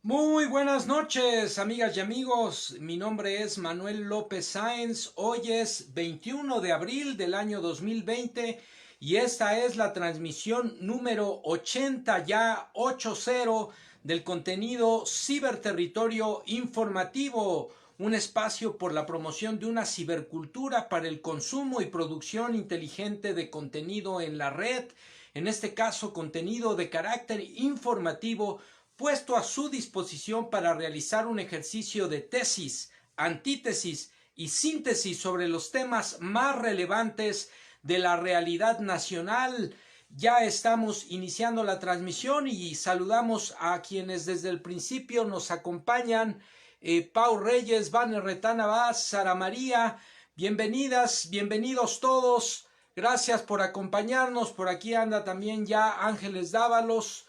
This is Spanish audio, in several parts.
Muy buenas noches, amigas y amigos. Mi nombre es Manuel López Sáenz. Hoy es 21 de abril del año 2020 y esta es la transmisión número 80, ya 80, del contenido Ciberterritorio Informativo, un espacio por la promoción de una cibercultura para el consumo y producción inteligente de contenido en la red, en este caso contenido de carácter informativo puesto a su disposición para realizar un ejercicio de tesis, antítesis y síntesis sobre los temas más relevantes de la realidad nacional. Ya estamos iniciando la transmisión y saludamos a quienes desde el principio nos acompañan. Pau Reyes, Vane Retana Vaz, Sara María, bienvenidas, bienvenidos todos. Gracias por acompañarnos. Por aquí anda también ya Ángeles Dávalos.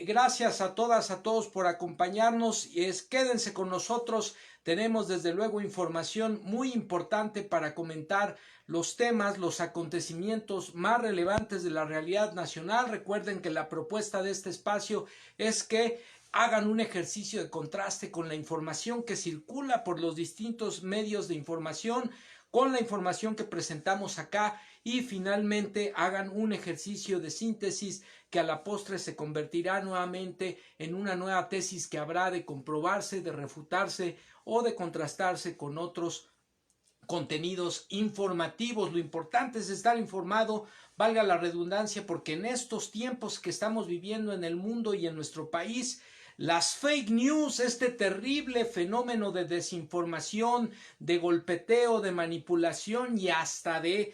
Gracias a todas, a todos por acompañarnos. Quédense con nosotros. Tenemos desde luego información muy importante para comentar los temas, los acontecimientos más relevantes de la realidad nacional. Recuerden que la propuesta de este espacio es que hagan un ejercicio de contraste con la información que circula por los distintos medios de información, con la información que presentamos acá, y finalmente hagan un ejercicio de síntesis que a la postre se convertirá nuevamente en una nueva tesis que habrá de comprobarse, de refutarse o de contrastarse con otros contenidos informativos. Lo importante es estar informado, valga la redundancia, porque en estos tiempos que estamos viviendo en el mundo y en nuestro país, las fake news, este terrible fenómeno de desinformación, de golpeteo, de manipulación y hasta de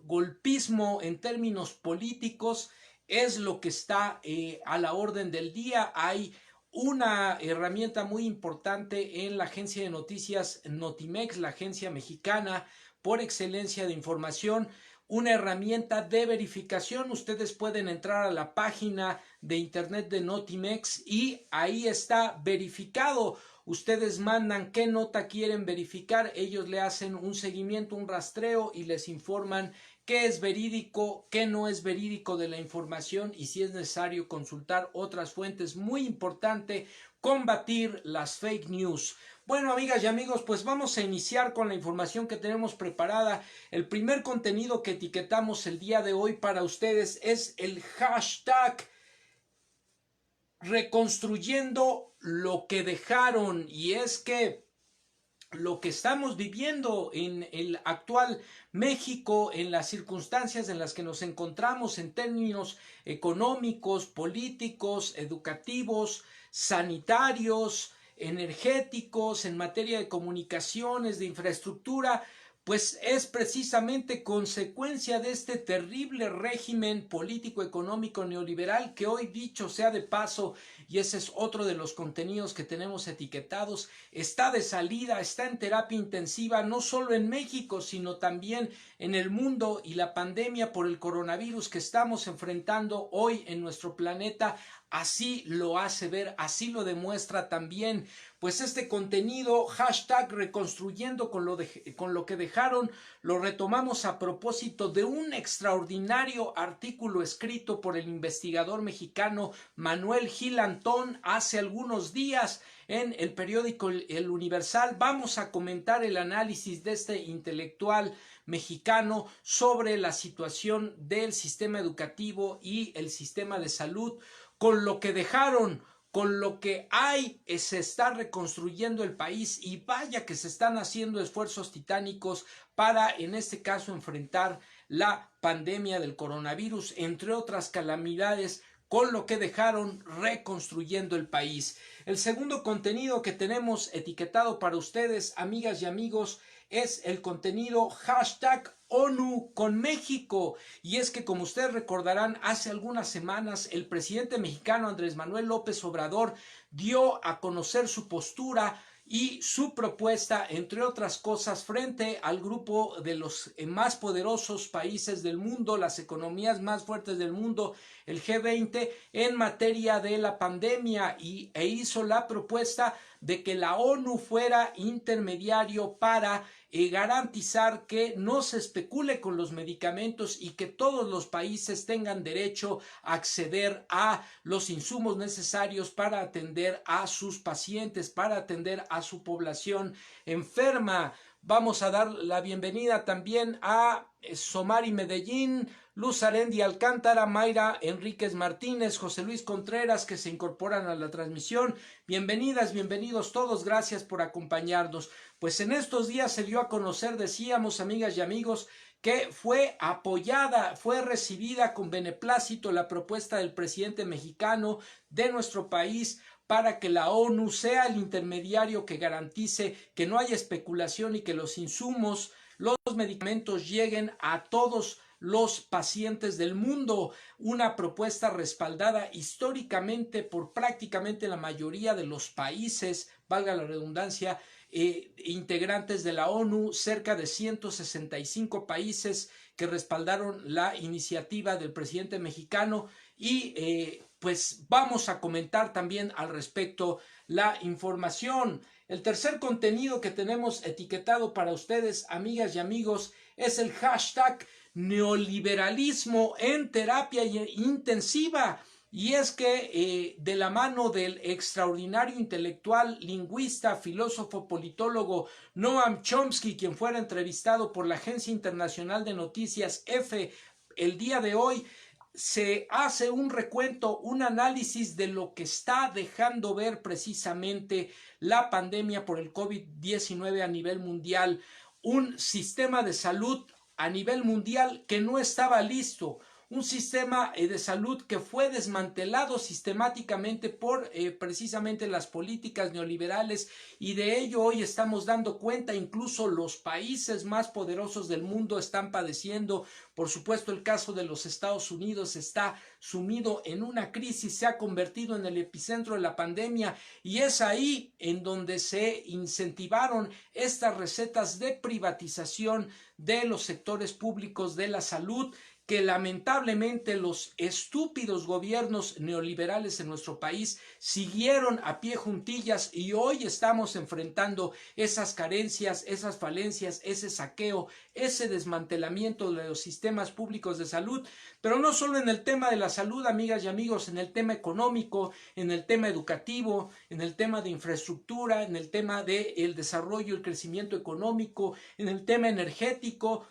golpismo en términos políticos, es lo que está a la orden del día. Hay una herramienta muy importante en la agencia de noticias Notimex, la agencia mexicana por excelencia de información, una herramienta de verificación. Ustedes pueden entrar a la página de internet de Notimex y ahí está verificado. Ustedes mandan qué nota quieren verificar, ellos le hacen un seguimiento, un rastreo y les informan qué es verídico, qué no es verídico de la información y si es necesario consultar otras fuentes. Muy importante combatir las fake news. Bueno, amigas y amigos, pues vamos a iniciar con la información que tenemos preparada. El primer contenido que etiquetamos el día de hoy para ustedes es el hashtag reconstruyendo lo que dejaron, y es que lo que estamos viviendo en el actual México, en las circunstancias en las que nos encontramos en términos económicos, políticos, educativos, sanitarios, energéticos, en materia de comunicaciones, de infraestructura, pues es precisamente consecuencia de este terrible régimen político-económico neoliberal que hoy, dicho sea de paso, y ese es otro de los contenidos que tenemos etiquetados, está de salida, está en terapia intensiva, no solo en México, sino también en el mundo, y la pandemia por el coronavirus que estamos enfrentando hoy en nuestro planeta así lo hace ver, así lo demuestra también. Pues este contenido, hashtag reconstruyendo con lo que dejaron, lo retomamos a propósito de un extraordinario artículo escrito por el investigador mexicano Manuel Gil Antón hace algunos días en el periódico El Universal. Vamos a comentar el análisis de este intelectual mexicano sobre la situación del sistema educativo y el sistema de salud. Con lo que dejaron, con lo que hay, se está reconstruyendo el país, y vaya que se están haciendo esfuerzos titánicos para, en este caso, enfrentar la pandemia del coronavirus, entre otras calamidades, con lo que dejaron reconstruyendo el país. El segundo contenido que tenemos etiquetado para ustedes, amigas y amigos, es el contenido hashtag ONU con México. Y es que, como ustedes recordarán, hace algunas semanas el presidente mexicano Andrés Manuel López Obrador dio a conocer su postura y su propuesta, entre otras cosas, frente al grupo de los más poderosos países del mundo, las economías más fuertes del mundo, el G20, en materia de la pandemia, e hizo la propuesta de que la ONU fuera intermediario para garantizar que no se especule con los medicamentos y que todos los países tengan derecho a acceder a los insumos necesarios para atender a sus pacientes, para atender a su población enferma. Vamos a dar la bienvenida también a Somari Medellín, Luz Arendi Alcántara, Mayra Enríquez Martínez, José Luis Contreras, que se incorporan a la transmisión. Bienvenidas, bienvenidos todos, gracias por acompañarnos. Pues en estos días se dio a conocer, decíamos, amigas y amigos, que fue apoyada, fue recibida con beneplácito la propuesta del presidente mexicano de nuestro país para que la ONU sea el intermediario que garantice que no haya especulación y que los insumos, los medicamentos lleguen a todos los pacientes del mundo. Una propuesta respaldada históricamente por prácticamente la mayoría de los países, valga la redundancia, integrantes de la ONU, cerca de 165 países que respaldaron la iniciativa del presidente mexicano y pues vamos a comentar también al respecto la información. El tercer contenido que tenemos etiquetado para ustedes, amigas y amigos, es el hashtag neoliberalismo en terapia intensiva. Y es que de la mano del extraordinario intelectual, lingüista, filósofo, politólogo Noam Chomsky, quien fuera entrevistado por la Agencia Internacional de Noticias EFE el día de hoy, se hace un recuento, un análisis de lo que está dejando ver precisamente la pandemia por el COVID-19 a nivel mundial, un sistema de salud a nivel mundial que no estaba listo, un sistema de salud que fue desmantelado sistemáticamente por precisamente las políticas neoliberales, y de ello hoy estamos dando cuenta. Incluso los países más poderosos del mundo están padeciendo. Por supuesto, el caso de los Estados Unidos está sumido en una crisis, se ha convertido en el epicentro de la pandemia, y es ahí en donde se incentivaron estas recetas de privatización de los sectores públicos de la salud, que lamentablemente los estúpidos gobiernos neoliberales en nuestro país siguieron a pie juntillas, y hoy estamos enfrentando esas carencias, esas falencias, ese saqueo, ese desmantelamiento de los sistemas públicos de salud. Pero no solo en el tema de la salud, amigas y amigos, en el tema económico, en el tema educativo, en el tema de infraestructura, en el tema del desarrollo y el crecimiento económico, en el tema energético.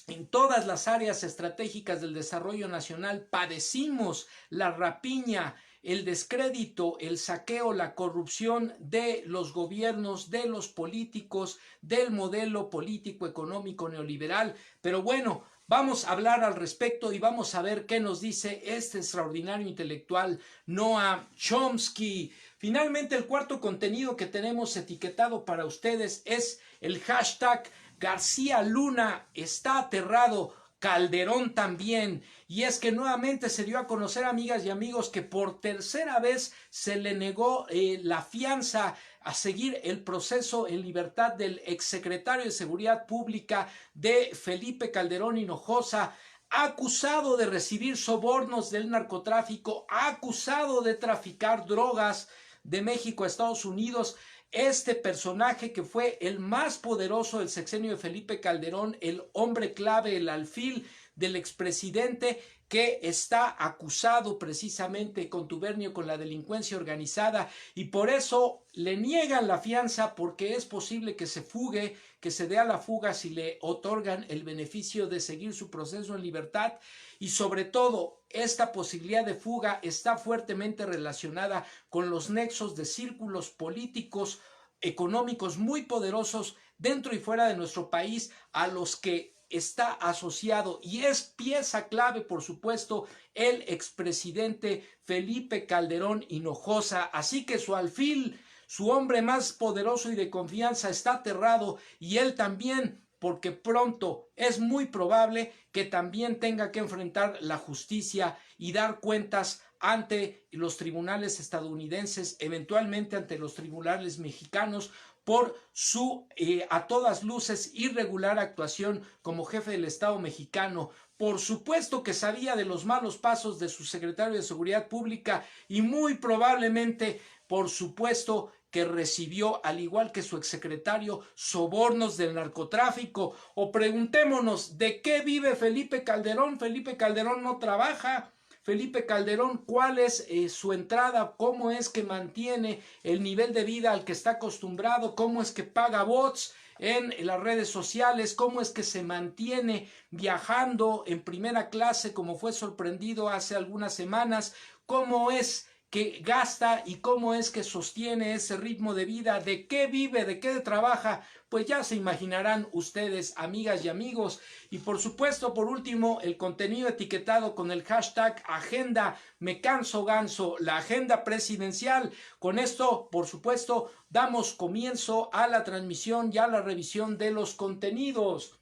En todas las áreas estratégicas del desarrollo nacional padecimos la rapiña, el descrédito, el saqueo, la corrupción de los gobiernos, de los políticos, del modelo político económico neoliberal. Pero bueno, vamos a hablar al respecto y vamos a ver qué nos dice este extraordinario intelectual Noam Chomsky. Finalmente, el cuarto contenido que tenemos etiquetado para ustedes es el hashtag García Luna está aterrado, Calderón también. Y es que nuevamente se dio a conocer, amigas y amigos, que por tercera vez se le negó la fianza a seguir el proceso en libertad del exsecretario de Seguridad Pública de Felipe Calderón Hinojosa, acusado de recibir sobornos del narcotráfico, acusado de traficar drogas de México a Estados Unidos. Este personaje, que fue el más poderoso del sexenio de Felipe Calderón, el hombre clave, el alfil del expresidente, que está acusado precisamente de contubernio con la delincuencia organizada, y por eso le niegan la fianza, porque es posible que se fugue, que se dé a la fuga si le otorgan el beneficio de seguir su proceso en libertad. Y sobre todo, esta posibilidad de fuga está fuertemente relacionada con los nexos de círculos políticos, económicos muy poderosos dentro y fuera de nuestro país, a los que está asociado, y es pieza clave, por supuesto, el expresidente Felipe Calderón Hinojosa. Así que su alfil, su hombre más poderoso y de confianza, está aterrado, y él también, porque pronto es muy probable que también tenga que enfrentar la justicia y dar cuentas ante los tribunales estadounidenses, eventualmente ante los tribunales mexicanos, por su a todas luces irregular actuación como jefe del Estado mexicano. Por supuesto que sabía de los malos pasos de su secretario de Seguridad Pública, y muy probablemente, por supuesto, que recibió, al igual que su exsecretario, sobornos del narcotráfico. O preguntémonos, ¿de qué vive Felipe Calderón? Felipe Calderón no trabaja. Felipe Calderón, ¿cuál es su entrada? ¿Cómo es que mantiene el nivel de vida al que está acostumbrado? ¿Cómo es que paga bots en las redes sociales? ¿Cómo es que se mantiene viajando en primera clase como fue sorprendido hace algunas semanas? ¿Cómo es que gasta y cómo es que sostiene ese ritmo de vida? ¿De qué vive? ¿De qué trabaja? Pues ya se imaginarán ustedes, amigas y amigos. Y por supuesto, por último, el contenido etiquetado con el hashtag Agenda Me Canso Ganso, la agenda presidencial. Con esto, por supuesto, damos comienzo a la transmisión y a la revisión de los contenidos.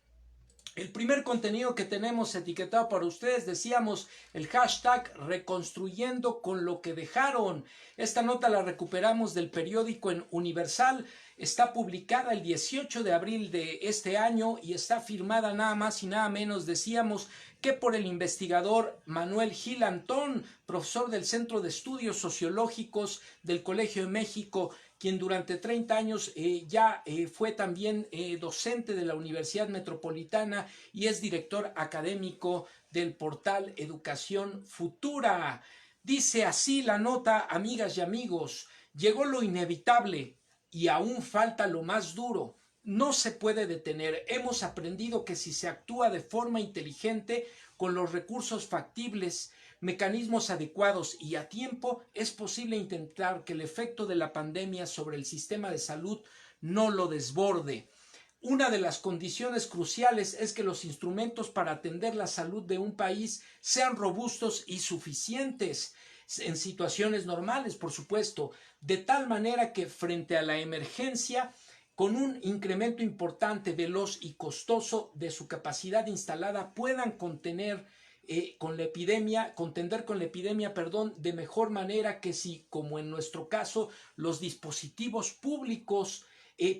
El primer contenido que tenemos etiquetado para ustedes, decíamos el hashtag reconstruyendo con lo que dejaron. Esta nota la recuperamos del periódico en Universal. Está publicada el 18 de abril de este año y está firmada nada más y nada menos, decíamos, que por el investigador Manuel Gil Antón, profesor del Centro de Estudios Sociológicos del Colegio de México, quien durante 30 años ya fue también docente de la Universidad Metropolitana y es director académico del portal Educación Futura. Dice así la nota, amigas y amigos: llegó lo inevitable y aún falta lo más duro. No se puede detener. Hemos aprendido que si se actúa de forma inteligente, con los recursos factibles, mecanismos adecuados y a tiempo, es posible intentar que el efecto de la pandemia sobre el sistema de salud no lo desborde. Una de las condiciones cruciales es que los instrumentos para atender la salud de un país sean robustos y suficientes en situaciones normales, por supuesto, de tal manera que frente a la emergencia, con un incremento importante, veloz y costoso de su capacidad instalada, puedan contender con la epidemia, de mejor manera que si, como en nuestro caso, los dispositivos públicos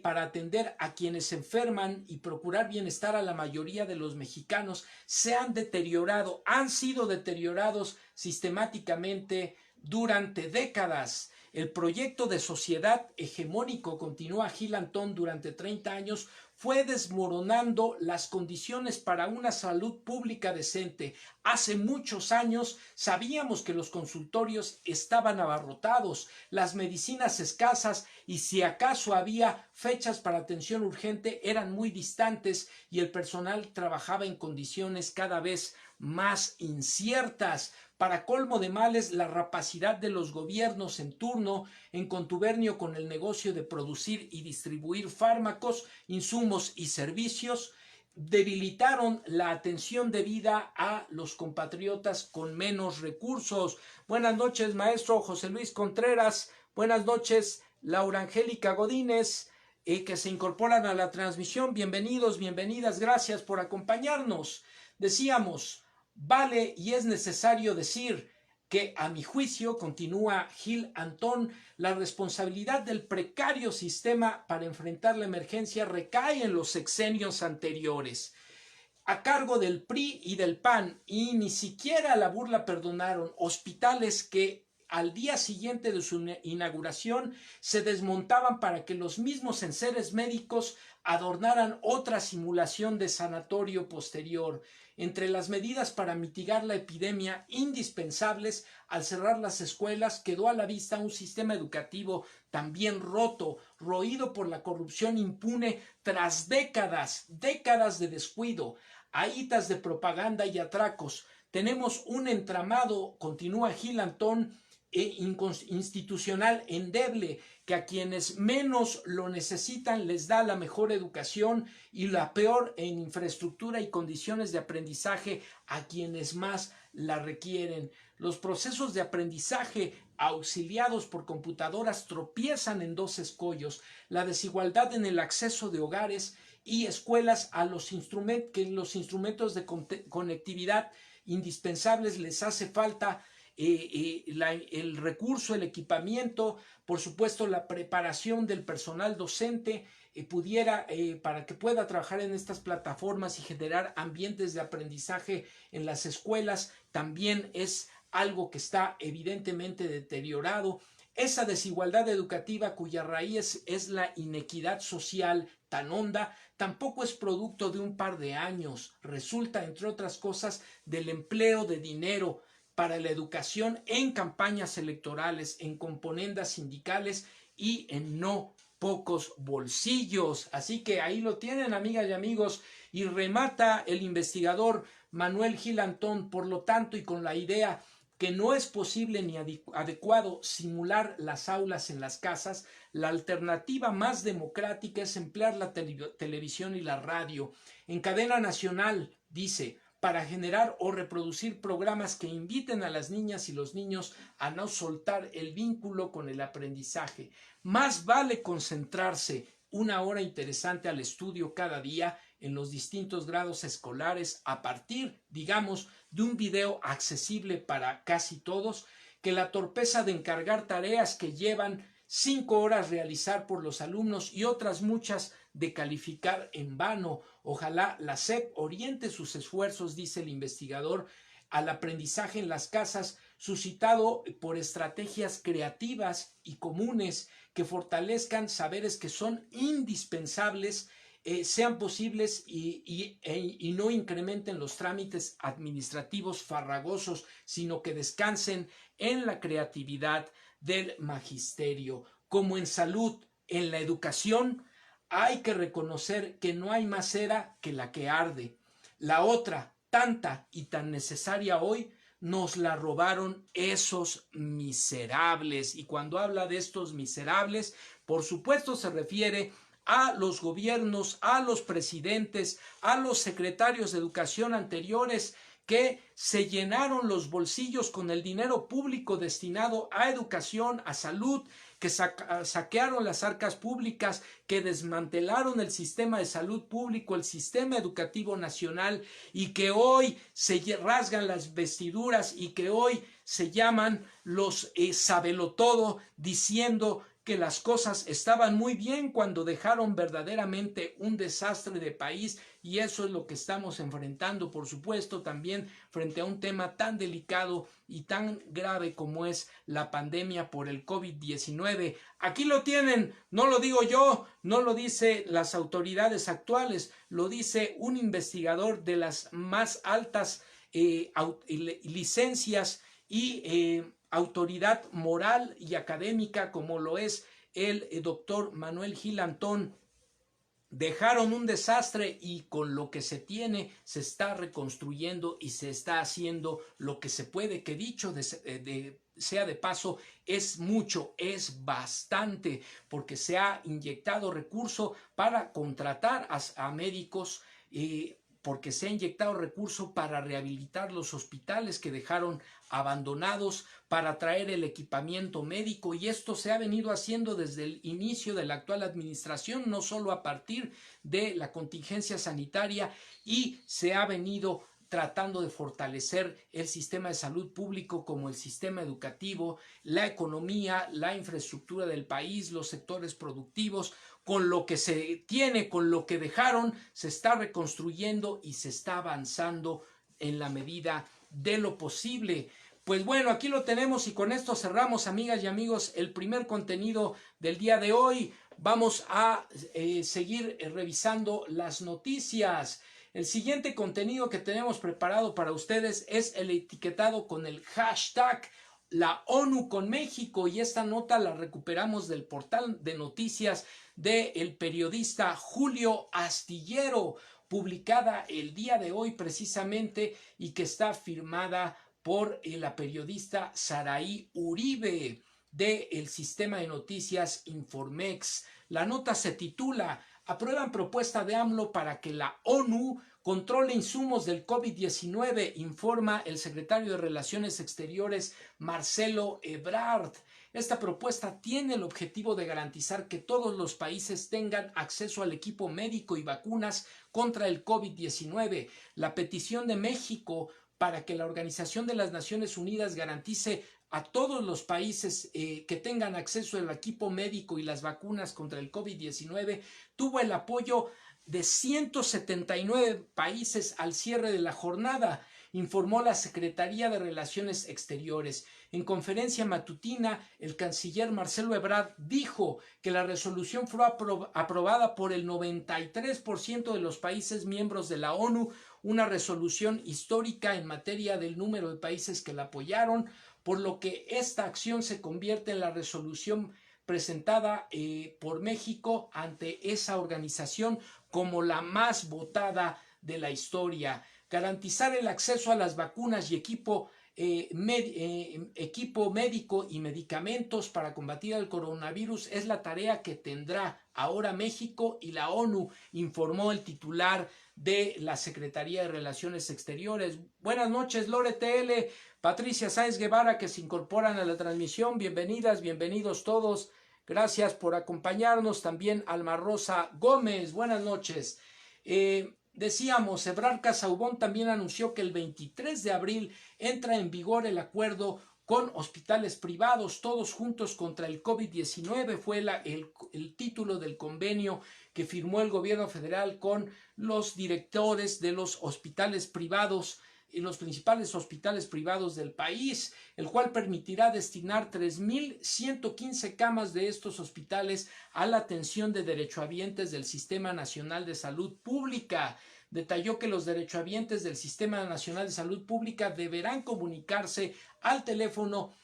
para atender a quienes se enferman y procurar bienestar a la mayoría de los mexicanos se han deteriorado, han sido deteriorados sistemáticamente durante décadas. El proyecto de sociedad hegemónico, continúa Gil Antón, durante 30 años fue desmoronando las condiciones para una salud pública decente. Hace muchos años sabíamos que los consultorios estaban abarrotados, las medicinas escasas y si acaso había fechas para atención urgente eran muy distantes y el personal trabajaba en condiciones cada vez más inciertas. Para colmo de males, la rapacidad de los gobiernos en turno, en contubernio con el negocio de producir y distribuir fármacos, insumos y servicios, debilitaron la atención debida a los compatriotas con menos recursos. Buenas noches, maestro José Luis Contreras. Buenas noches, Laura Angélica Godínez, que se incorporan a la transmisión. Bienvenidos, bienvenidas, gracias por acompañarnos. Decíamos, vale y es necesario decir que, a mi juicio, continúa Gil Antón, la responsabilidad del precario sistema para enfrentar la emergencia recae en los sexenios anteriores, a cargo del PRI y del PAN, y ni siquiera la burla perdonaron. Hospitales que al día siguiente de su inauguración se desmontaban para que los mismos enseres médicos adornaran otra simulación de sanatorio posterior. Entre las medidas para mitigar la epidemia indispensables, al cerrar las escuelas, quedó a la vista un sistema educativo también roto, roído por la corrupción impune tras décadas de descuido, ahitas de propaganda y atracos. Tenemos un entramado, continúa Gil Antón, institucional endeble, que a quienes menos lo necesitan les da la mejor educación y la peor en infraestructura y condiciones de aprendizaje a quienes más la requieren. Los procesos de aprendizaje auxiliados por computadoras tropiezan en dos escollos: la desigualdad en el acceso de hogares y escuelas a los instrumentos de conectividad indispensables les hace falta el recurso, el equipamiento, por supuesto la preparación del personal docente para que pueda trabajar en estas plataformas y generar ambientes de aprendizaje en las escuelas, también es algo que está evidentemente deteriorado. Esa desigualdad educativa cuya raíz es la inequidad social tan honda, tampoco es producto de un par de años, resulta, entre otras cosas, del empleo de dinero para la educación en campañas electorales, en componendas sindicales y en no pocos bolsillos. Así que ahí lo tienen, amigas y amigos, y remata el investigador Manuel Gil Antón, por lo tanto, y con la idea que no es posible ni adecuado simular las aulas en las casas, la alternativa más democrática es emplear la televisión y la radio. En cadena nacional, dice, para generar o reproducir programas que inviten a las niñas y los niños a no soltar el vínculo con el aprendizaje. Más vale concentrarse una hora interesante al estudio cada día en los distintos grados escolares a partir, digamos, de un video accesible para casi todos, que la torpeza de encargar tareas que llevan 5 horas realizar por los alumnos y otras muchas de calificar en vano. Ojalá la SEP oriente sus esfuerzos, dice el investigador, al aprendizaje en las casas, suscitado por estrategias creativas y comunes que fortalezcan saberes que son indispensables, sean posibles y no incrementen los trámites administrativos farragosos, sino que descansen en la creatividad del magisterio. Como en salud, en la educación, hay que reconocer que no hay más cera que la que arde. La otra, tanta y tan necesaria hoy, nos la robaron esos miserables. Y cuando habla de estos miserables, por supuesto se refiere a los gobiernos, a los presidentes, a los secretarios de educación anteriores que se llenaron los bolsillos con el dinero público destinado a educación, a salud, que saquearon las arcas públicas, que desmantelaron el sistema de salud público, el sistema educativo nacional, y que hoy se rasgan las vestiduras y que hoy se llaman los sabelotodo, diciendo que las cosas estaban muy bien cuando dejaron verdaderamente un desastre de país, y eso es lo que estamos enfrentando, por supuesto, también frente a un tema tan delicado y tan grave como es la pandemia por el COVID-19. Aquí lo tienen, no lo digo yo, no lo dice las autoridades actuales, lo dice un investigador de las más altas licencias y autoridad moral y académica como lo es el doctor Manuel Gil Antón. Dejaron un desastre y con lo que se tiene se está reconstruyendo y se está haciendo lo que se puede, que dicho sea de paso, es mucho, es bastante, porque se ha inyectado recurso para contratar a médicos, porque se ha inyectado recurso para rehabilitar los hospitales que dejaron abandonados, para traer el equipamiento médico, y esto se ha venido haciendo desde el inicio de la actual administración, no solo a partir de la contingencia sanitaria, y se ha venido tratando de fortalecer el sistema de salud público como el sistema educativo, la economía, la infraestructura del país, los sectores productivos. Con lo que se tiene, con lo que dejaron, se está reconstruyendo y se está avanzando en la medida de lo posible. Pues bueno, aquí lo tenemos y con esto cerramos, amigas y amigos, el primer contenido del día de hoy. Vamos a seguir revisando las noticias. El siguiente contenido que tenemos preparado para ustedes es el etiquetado con el hashtag La ONU con México, y esta nota la recuperamos del portal de noticias del periodista Julio Astillero, publicada el día de hoy precisamente, y que está firmada por la periodista Saraí Uribe del sistema de noticias Informex. La nota se titula Aprueban propuesta de AMLO para que la ONU controle insumos del COVID-19, informa el secretario de Relaciones Exteriores Marcelo Ebrard. Esta propuesta tiene el objetivo de garantizar que todos los países tengan acceso al equipo médico y vacunas contra el COVID-19. La petición de México para que la Organización de las Naciones Unidas garantice a todos los países que tengan acceso al equipo médico y las vacunas contra el COVID-19 tuvo el apoyo de 179 países al cierre de la jornada. informó la Secretaría de Relaciones Exteriores. En conferencia matutina, el canciller Marcelo Ebrard dijo que la resolución fue aprobada por el 93% de los países miembros de la ONU, una resolución histórica en materia del número de países que la apoyaron, por lo que esta acción se convierte en la resolución presentada por México ante esa organización como la más votada de la historia. Garantizar el acceso a las vacunas y equipo médico y medicamentos para combatir el coronavirus es la tarea que tendrá ahora México y la ONU, informó el titular de la Secretaría de Relaciones Exteriores. Buenas noches, Lore TL, Patricia Sáenz Guevara, que se incorporan a la transmisión. Bienvenidas, bienvenidos todos. Gracias por acompañarnos. También Alma Rosa Gómez. Buenas noches. Decíamos, Ebrard Casaubon también anunció que el 23 de abril entra en vigor el acuerdo con hospitales privados, todos juntos contra el COVID-19. Fue el título del convenio que firmó el gobierno federal con los directores de los hospitales privados y los principales hospitales privados del país, el cual permitirá destinar 3,115 camas de estos hospitales a la atención de derechohabientes del Sistema Nacional de Salud Pública. Detalló que los derechohabientes del Sistema Nacional de Salud Pública deberán comunicarse al teléfono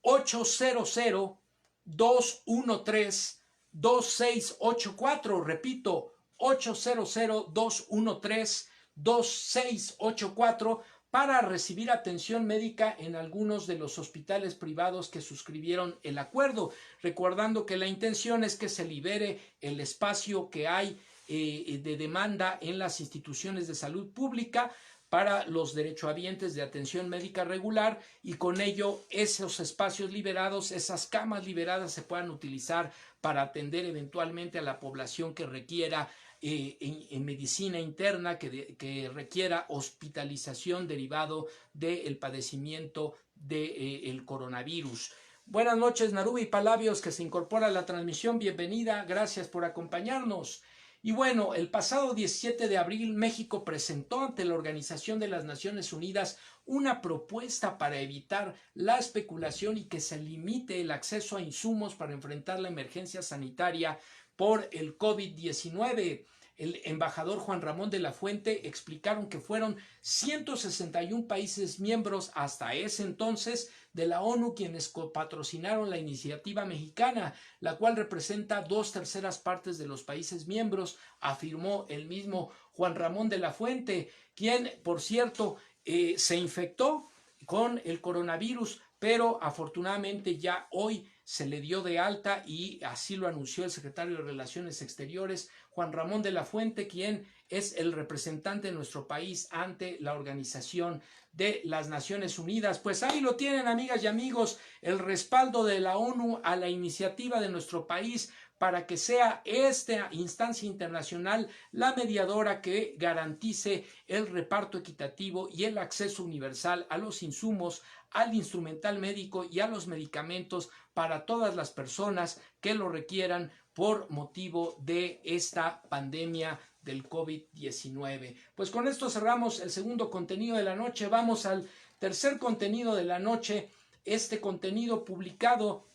800-213-2684, repito, 800-213-2684, para recibir atención médica en algunos de los hospitales privados que suscribieron el acuerdo, recordando que la intención es que se libere el espacio que hay de demanda en las instituciones de salud pública para los derechohabientes de atención médica regular, y con ello esos espacios liberados, esas camas liberadas, se puedan utilizar para atender eventualmente a la población que requiera en medicina interna, que requiera hospitalización derivado del padecimiento del coronavirus. Buenas noches, Narubi Palavios, que se incorpora a la transmisión. Bienvenida, gracias por acompañarnos. Y bueno, el pasado 17 de abril México presentó ante la Organización de las Naciones Unidas una propuesta para evitar la especulación y que se limite el acceso a insumos para enfrentar la emergencia sanitaria por el COVID-19. El embajador Juan Ramón de la Fuente explicaron que fueron 161 países miembros hasta ese entonces de la ONU quienes copatrocinaron la iniciativa mexicana, la cual representa 2/3 partes de los países miembros, afirmó el mismo Juan Ramón de la Fuente, quien, por cierto, se infectó con el coronavirus, pero afortunadamente ya hoy se le dio de alta, y así lo anunció el secretario de Relaciones Exteriores, Juan Ramón de la Fuente, quien es el representante de nuestro país ante la Organización de las Naciones Unidas. Pues ahí lo tienen, amigas y amigos, el respaldo de la ONU a la iniciativa de nuestro país para que sea esta instancia internacional la mediadora que garantice el reparto equitativo y el acceso universal a los insumos, al instrumental médico y a los medicamentos para todas las personas que lo requieran por motivo de esta pandemia del COVID-19. Pues con esto cerramos el segundo contenido de la noche. Vamos al tercer contenido de la noche. Este contenido publicado,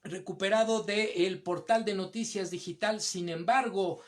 recuperado del portal de noticias digital. Sin embargo,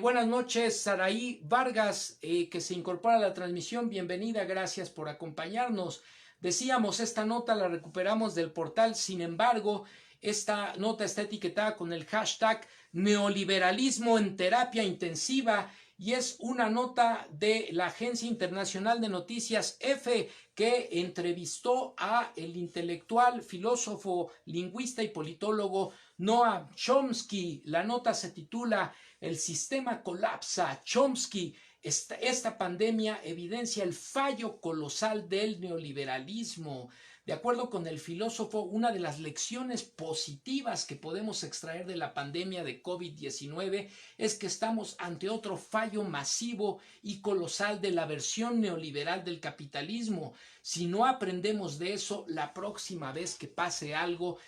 buenas noches, Saraí Vargas, que se incorpora a la transmisión. Bienvenida, gracias por acompañarnos. Decíamos, esta nota la recuperamos del portal. Sin embargo, esta nota está etiquetada con el hashtag neoliberalismo en terapia intensiva, y es una nota de la Agencia Internacional de Noticias EFE, que entrevistó a el intelectual, filósofo, lingüista y politólogo Noam Chomsky. La nota se titula "El sistema colapsa. Chomsky. Esta pandemia evidencia el fallo colosal del neoliberalismo". De acuerdo con el filósofo, una de las lecciones positivas que podemos extraer de la pandemia de COVID-19 es que estamos ante otro fallo masivo y colosal de la versión neoliberal del capitalismo. Si no aprendemos de eso, la próxima vez que pase algo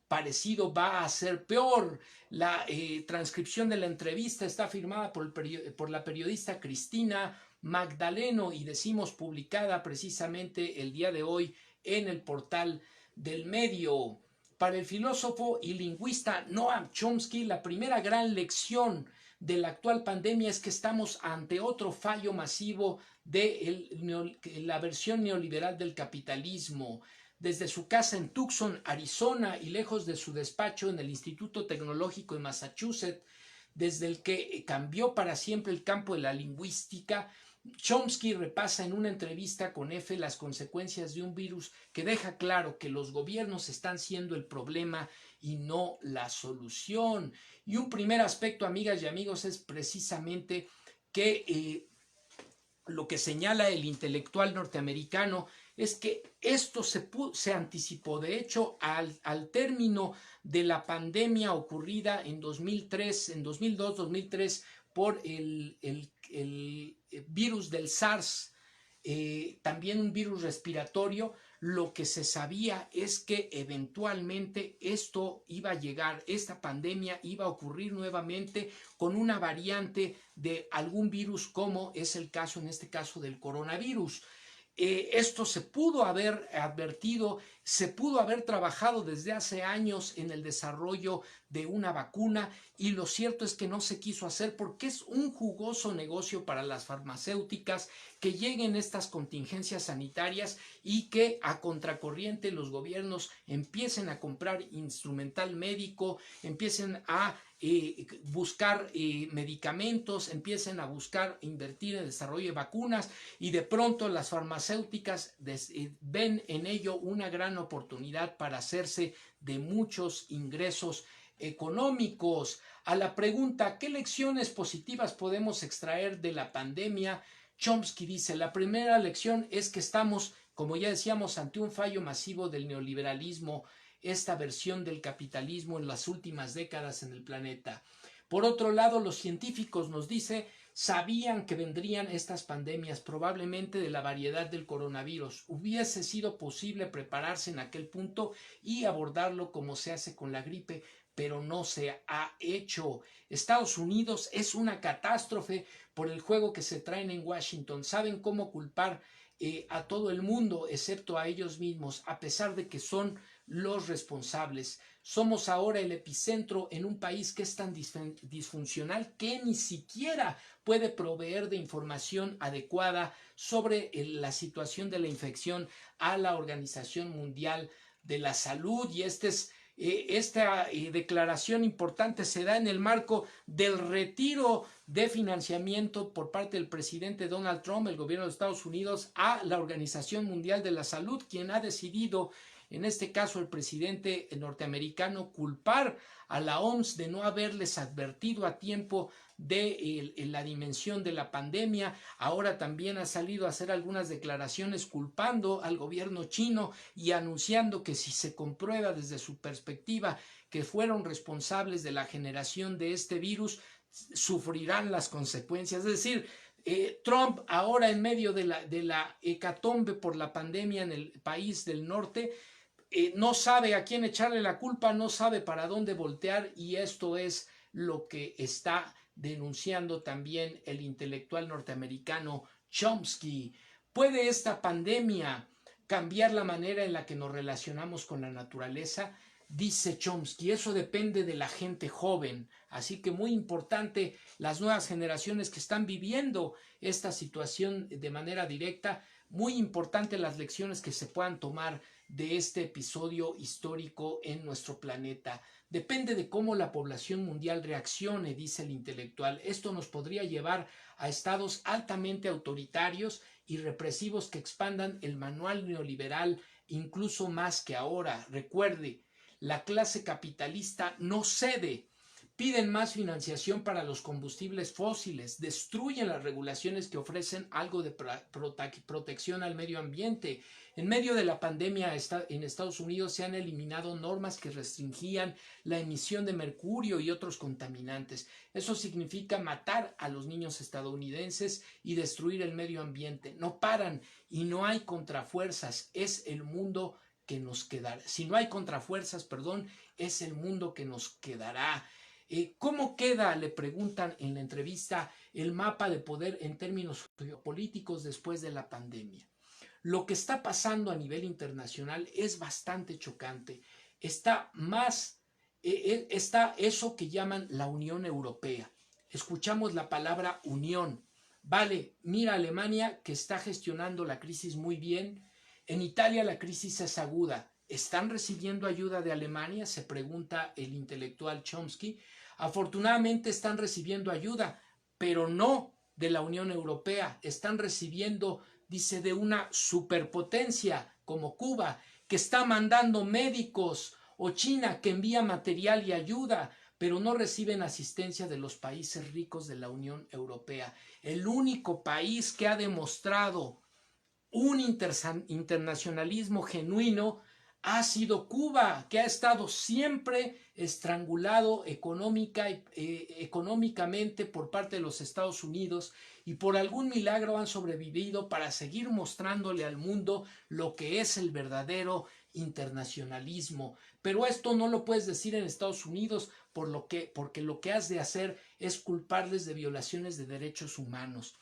parecido va a ser peor. La transcripción de la entrevista está firmada por la periodista Cristina Magdaleno, y decimos publicada precisamente el día de hoy en el portal del Medio. Para el filósofo y lingüista Noam Chomsky, la primera gran lección de la actual pandemia es que estamos ante otro fallo masivo de la versión neoliberal del capitalismo. Desde su casa en Tucson, Arizona, y lejos de su despacho en el Instituto Tecnológico de Massachusetts, desde el que cambió para siempre el campo de la lingüística, Chomsky repasa en una entrevista con EFE las consecuencias de un virus que deja claro que los gobiernos están siendo el problema y no la solución. Y un primer aspecto, amigas y amigos, es precisamente que lo que señala el intelectual norteamericano es que esto se anticipó. De hecho, al término de la pandemia ocurrida en 2003, en 2002-2003, por el virus del SARS, también un virus respiratorio, lo que se sabía es que eventualmente esto iba a llegar, esta pandemia iba a ocurrir nuevamente con una variante de algún virus, como es el caso, en este caso, del coronavirus. Esto se pudo haber advertido, se pudo haber trabajado desde hace años en el desarrollo de una vacuna, y lo cierto es que no se quiso hacer porque es un jugoso negocio para las farmacéuticas que lleguen estas contingencias sanitarias y que a contracorriente los gobiernos empiecen a comprar instrumental médico, empiecen a buscar medicamentos, empiecen a buscar invertir en el desarrollo de vacunas, y de pronto las farmacéuticas ven en ello una gran oportunidad para hacerse de muchos ingresos económicos. A la pregunta, ¿qué lecciones positivas podemos extraer de la pandemia?, Chomsky dice: la primera lección es que estamos, como ya decíamos, ante un fallo masivo del neoliberalismo, esta versión del capitalismo en las últimas décadas en el planeta. Por otro lado, los científicos, nos dice, sabían que vendrían estas pandemias, probablemente de la variedad del coronavirus. Hubiese sido posible prepararse en aquel punto y abordarlo como se hace con la gripe, pero no se ha hecho. Estados Unidos es una catástrofe por el juego que se traen en Washington. Saben cómo culpar a todo el mundo, excepto a ellos mismos, a pesar de que son los responsables. Somos ahora el epicentro en un país que es tan disfuncional que ni siquiera puede proveer de información adecuada sobre la situación de la infección a la Organización Mundial de la Salud. Y esta declaración importante se da en el marco del retiro de financiamiento por parte del presidente Donald Trump, el gobierno de Estados Unidos, a la Organización Mundial de la Salud, quien ha decidido, en este caso el presidente norteamericano, culpar a la OMS de no haberles advertido a tiempo de la dimensión de la pandemia. Ahora también ha salido a hacer algunas declaraciones culpando al gobierno chino y anunciando que si se comprueba desde su perspectiva que fueron responsables de la generación de este virus, sufrirán las consecuencias. Es decir, Trump ahora, en medio de la hecatombe por la pandemia en el país del norte, no sabe a quién echarle la culpa, no sabe para dónde voltear, y esto es lo que está denunciando también el intelectual norteamericano Chomsky. ¿Puede esta pandemia cambiar la manera en la que nos relacionamos con la naturaleza? Dice Chomsky, eso depende de la gente joven, así que muy importante las nuevas generaciones que están viviendo esta situación de manera directa, muy importante las lecciones que se puedan tomar de este episodio histórico en nuestro planeta. Depende de cómo la población mundial reaccione, dice el intelectual. Esto nos podría llevar a estados altamente autoritarios y represivos que expandan el manual neoliberal incluso más que ahora. Recuerde, la clase capitalista no cede. Piden más financiación para los combustibles fósiles, destruyen las regulaciones que ofrecen algo de protección al medio ambiente. En medio de la pandemia en Estados Unidos se han eliminado normas que restringían la emisión de mercurio y otros contaminantes. Eso significa matar a los niños estadounidenses y destruir el medio ambiente. No paran y no hay contrafuerzas. Es el mundo que nos quedará. Si no hay contrafuerzas, perdón, es el mundo que nos quedará. ¿Cómo queda, le preguntan en la entrevista, el mapa de poder en términos geopolíticos después de la pandemia? Lo que está pasando a nivel internacional es bastante chocante. Está eso que llaman la Unión Europea. Escuchamos la palabra unión. Vale, mira Alemania que está gestionando la crisis muy bien. En Italia la crisis es aguda. ¿Están recibiendo ayuda de Alemania?, se pregunta el intelectual Chomsky. Afortunadamente están recibiendo ayuda, pero no de la Unión Europea. Están recibiendo, dice, de una superpotencia como Cuba, que está mandando médicos, o China, que envía material y ayuda, pero no reciben asistencia de los países ricos de la Unión Europea. El único país que ha demostrado un internacionalismo genuino ha sido Cuba, que ha estado siempre estrangulado económicamente por parte de los Estados Unidos, y por algún milagro han sobrevivido para seguir mostrándole al mundo lo que es el verdadero internacionalismo. Pero esto no lo puedes decir en Estados Unidos porque lo que has de hacer es culparles de violaciones de derechos humanos.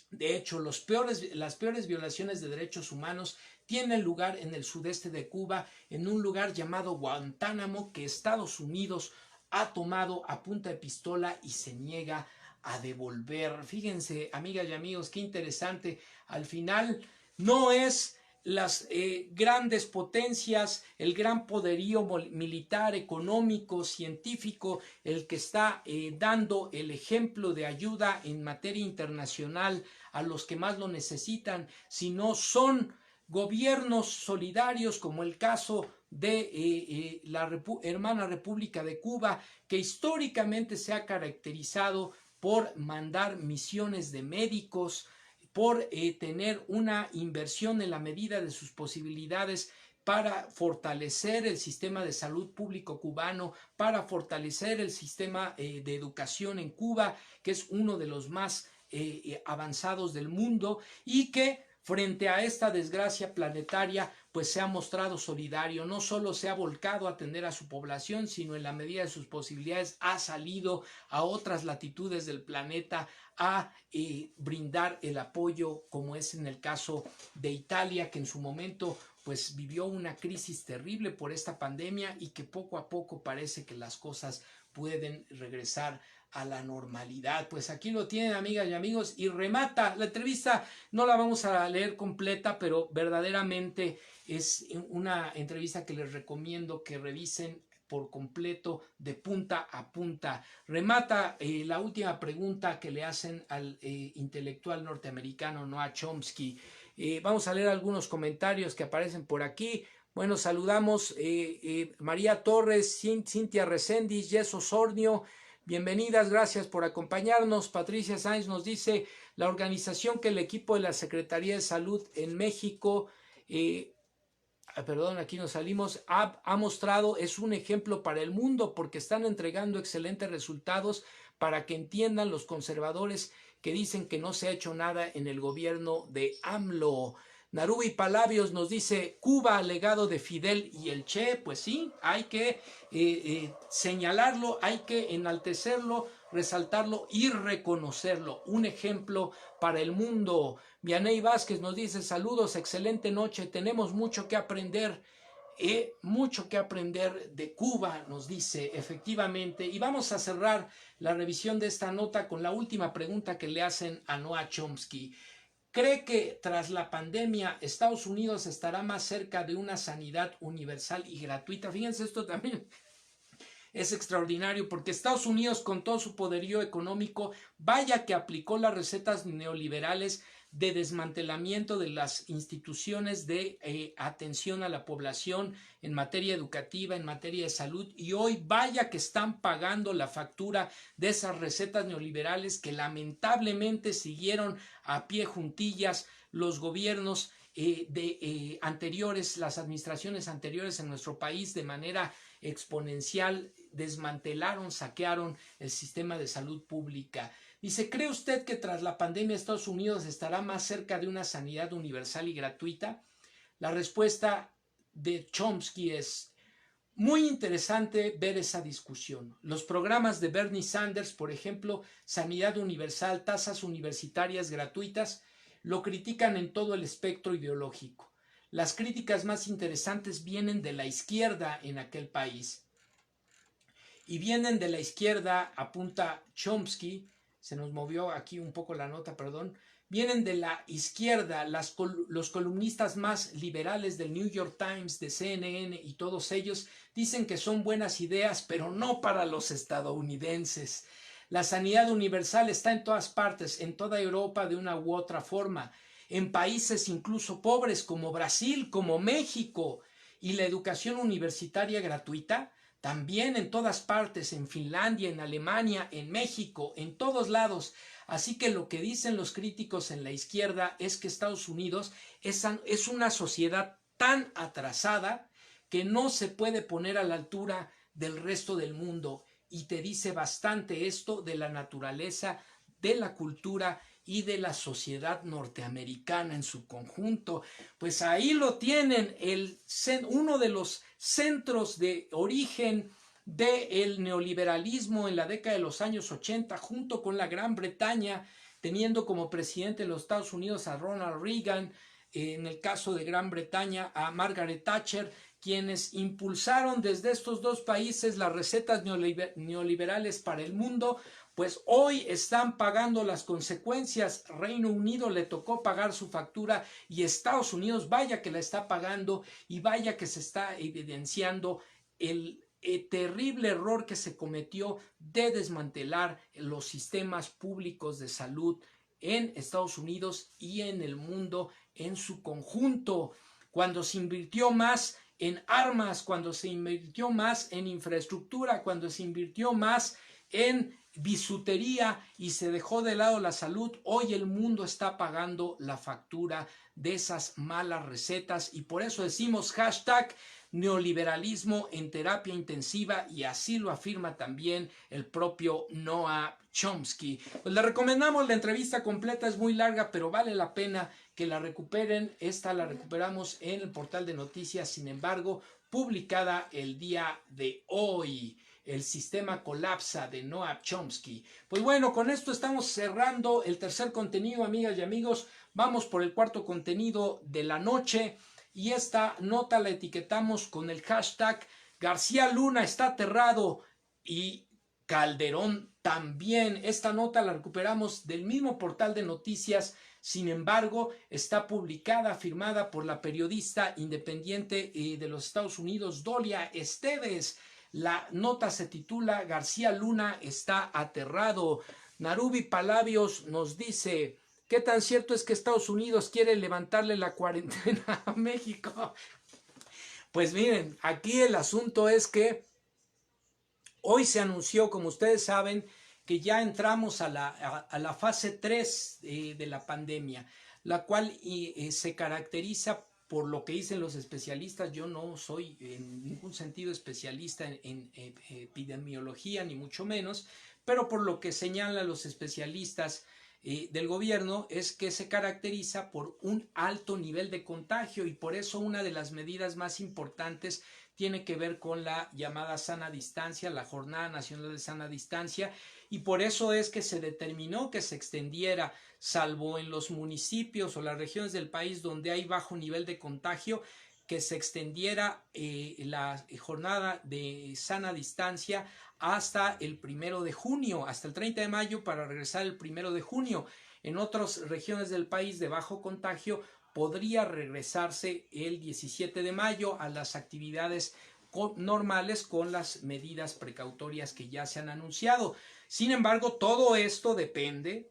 De hecho, las peores violaciones de derechos humanos tienen lugar en el sudeste de Cuba, en un lugar llamado Guantánamo, que Estados Unidos ha tomado a punta de pistola y se niega a devolver. Fíjense, amigas y amigos, qué interesante. Al final no es las grandes potencias, el gran poderío militar, económico, científico, el que está dando el ejemplo de ayuda en materia internacional a los que más lo necesitan, sino son gobiernos solidarios, como el caso de la hermana República de Cuba, que históricamente se ha caracterizado por mandar misiones de médicos, por tener una inversión en la medida de sus posibilidades para fortalecer el sistema de salud público cubano, para fortalecer el sistema de educación en Cuba, que es uno de los más avanzados del mundo, y que frente a esta desgracia planetaria pues se ha mostrado solidario. No solo se ha volcado a atender a su población, sino en la medida de sus posibilidades ha salido a otras latitudes del planeta a brindar el apoyo, como es en el caso de Italia, que en su momento pues vivió una crisis terrible por esta pandemia y que poco a poco parece que las cosas pueden regresar a la normalidad. Pues aquí lo tienen, amigas y amigos, y remata la entrevista. No la vamos a leer completa, pero verdaderamente es una entrevista que les recomiendo que revisen por completo, de punta a punta. Remata la última pregunta que le hacen al intelectual norteamericano Noam Chomsky. Vamos a leer algunos comentarios que aparecen por aquí. Bueno, saludamos María Torres, Cintia Reséndiz, Yeso Sornio. Bienvenidas, gracias por acompañarnos. Patricia Sáenz nos dice, la organización que el equipo de la Secretaría de Salud en México, aquí nos salimos, ha mostrado, es un ejemplo para el mundo porque están entregando excelentes resultados para que entiendan los conservadores que dicen que no se ha hecho nada en el gobierno de AMLO. Narubi Palavios nos dice, Cuba, legado de Fidel y el Che. Pues sí, hay que señalarlo, hay que enaltecerlo, resaltarlo y reconocerlo. Un ejemplo para el mundo. Vianey Vázquez nos dice, saludos, excelente noche, tenemos mucho que aprender. Mucho que aprender de Cuba, nos dice, efectivamente. Y vamos a cerrar la revisión de esta nota con la última pregunta que le hacen a Noam Chomsky. ¿Cree que tras la pandemia Estados Unidos estará más cerca de una sanidad universal y gratuita? Fíjense, esto también es extraordinario porque Estados Unidos, con todo su poderío económico, vaya que aplicó las recetas neoliberales de desmantelamiento de las instituciones de atención a la población en materia educativa, en materia de salud, y hoy vaya que están pagando la factura de esas recetas neoliberales que lamentablemente siguieron a pie juntillas los gobiernos anteriores, las administraciones anteriores en nuestro país de manera exponencial, desmantelaron, saquearon el sistema de salud pública. Dice, ¿cree usted que tras la pandemia Estados Unidos estará más cerca de una sanidad universal y gratuita? La respuesta de Chomsky es, Muy interesante ver esa discusión. Los programas de Bernie Sanders, por ejemplo, sanidad universal, tasas universitarias gratuitas, lo critican en todo el espectro ideológico. Las críticas más interesantes vienen de la izquierda en aquel país. Y vienen de la izquierda, apunta Chomsky, se nos movió aquí un poco la nota, perdón, vienen de la izquierda, los columnistas más liberales del New York Times, de CNN y todos ellos dicen que son buenas ideas, pero no para los estadounidenses. La sanidad universal está en todas partes, en toda Europa de una u otra forma, en países incluso pobres como Brasil, como México, y la educación universitaria gratuita también en todas partes, en Finlandia, en Alemania, en México, en todos lados. Así que lo que dicen los críticos en la izquierda es que Estados Unidos es una sociedad tan atrasada que no se puede poner a la altura del resto del mundo. Y te dice bastante esto de la naturaleza, de la cultura y de la sociedad norteamericana en su conjunto. Pues ahí lo tienen, uno de los centros de origen del neoliberalismo en la década de los años 80, junto con la Gran Bretaña, teniendo como presidente de los Estados Unidos a Ronald Reagan, en el caso de Gran Bretaña a Margaret Thatcher, quienes impulsaron desde estos dos países las recetas neoliberales para el mundo, pues hoy están pagando las consecuencias. Reino Unido le tocó pagar su factura y Estados Unidos vaya que la está pagando y vaya que se está evidenciando el terrible error que se cometió de desmantelar los sistemas públicos de salud en Estados Unidos y en el mundo en su conjunto. Cuando se invirtió más en armas, cuando se invirtió más en infraestructura, cuando se invirtió más en bisutería y se dejó de lado la salud, hoy el mundo está pagando la factura de esas malas recetas y por eso decimos hashtag neoliberalismo en terapia intensiva y así lo afirma también el propio Noam Chomsky. Pues le recomendamos la entrevista completa, es muy larga, pero vale la pena que la recuperen. Esta la recuperamos en el portal de noticias, sin embargo, publicada el día de hoy. El sistema colapsa de Noam Chomsky. Pues bueno, con esto estamos cerrando el tercer contenido, amigas y amigos. Vamos por el cuarto contenido de la noche y esta nota la etiquetamos con el hashtag García Luna está aterrado y Calderón también. Esta nota la recuperamos del mismo portal de noticias. Sin embargo, está publicada, firmada por la periodista independiente de los Estados Unidos, Dolia Esteves. La nota se titula García Luna está aterrado. Narubi Palavios nos dice, ¿qué tan cierto es que Estados Unidos quiere levantarle la cuarentena a México? Pues miren, aquí el asunto es que hoy se anunció, como ustedes saben, que ya entramos a la fase 3 de la pandemia, la cual se caracteriza por lo que dicen los especialistas. Yo no soy en ningún sentido especialista en epidemiología, ni mucho menos, pero por lo que señalan los especialistas del gobierno es que se caracteriza por un alto nivel de contagio y por eso una de las medidas más importantes tiene que ver con la llamada sana distancia, la Jornada Nacional de Sana Distancia, y por eso es que se determinó que se extendiera, salvo en los municipios o las regiones del país donde hay bajo nivel de contagio, que se extendiera la jornada de sana distancia hasta el 1 de junio, hasta el 30 de mayo para regresar el 1 de junio. En otras regiones del país de bajo contagio podría regresarse el 17 de mayo a las actividades normales con las medidas precautorias que ya se han anunciado. Sin embargo, todo esto depende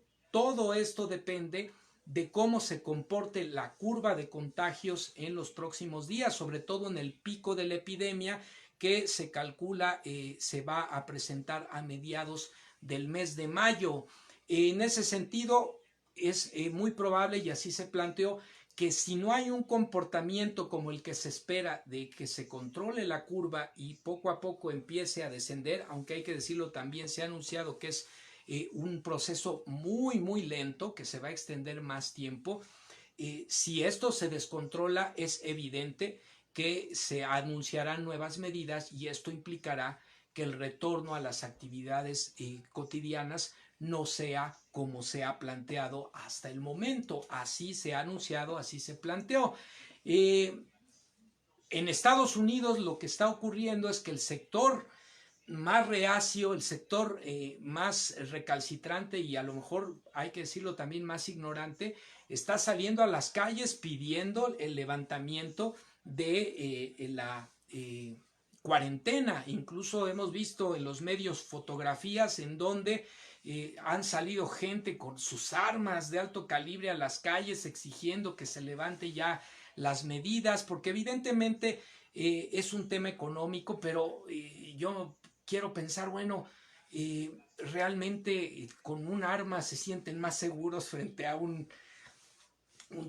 de cómo se comporte la curva de contagios en los próximos días, sobre todo en el pico de la epidemia que se calcula se va a presentar a mediados del mes de mayo. En ese sentido, es muy probable, y así se planteó, que si no hay un comportamiento como el que se espera de que se controle la curva y poco a poco empiece a descender, aunque hay que decirlo también, se ha anunciado que es un proceso muy lento, que se va a extender más tiempo. Si esto se descontrola, es evidente que se anunciarán nuevas medidas y esto implicará que el retorno a las actividades cotidianas no sea como se ha planteado hasta el momento. Así se ha anunciado, así se planteó. En Estados Unidos lo que está ocurriendo es que el sector más reacio, el sector más recalcitrante y a lo mejor hay que decirlo también más ignorante, está saliendo a las calles pidiendo el levantamiento de la cuarentena. Incluso hemos visto en los medios fotografías en donde han salido gente con sus armas de alto calibre a las calles exigiendo que se levante ya las medidas, porque evidentemente es un tema económico, pero yo quiero pensar, bueno, realmente con un arma se sienten más seguros frente a un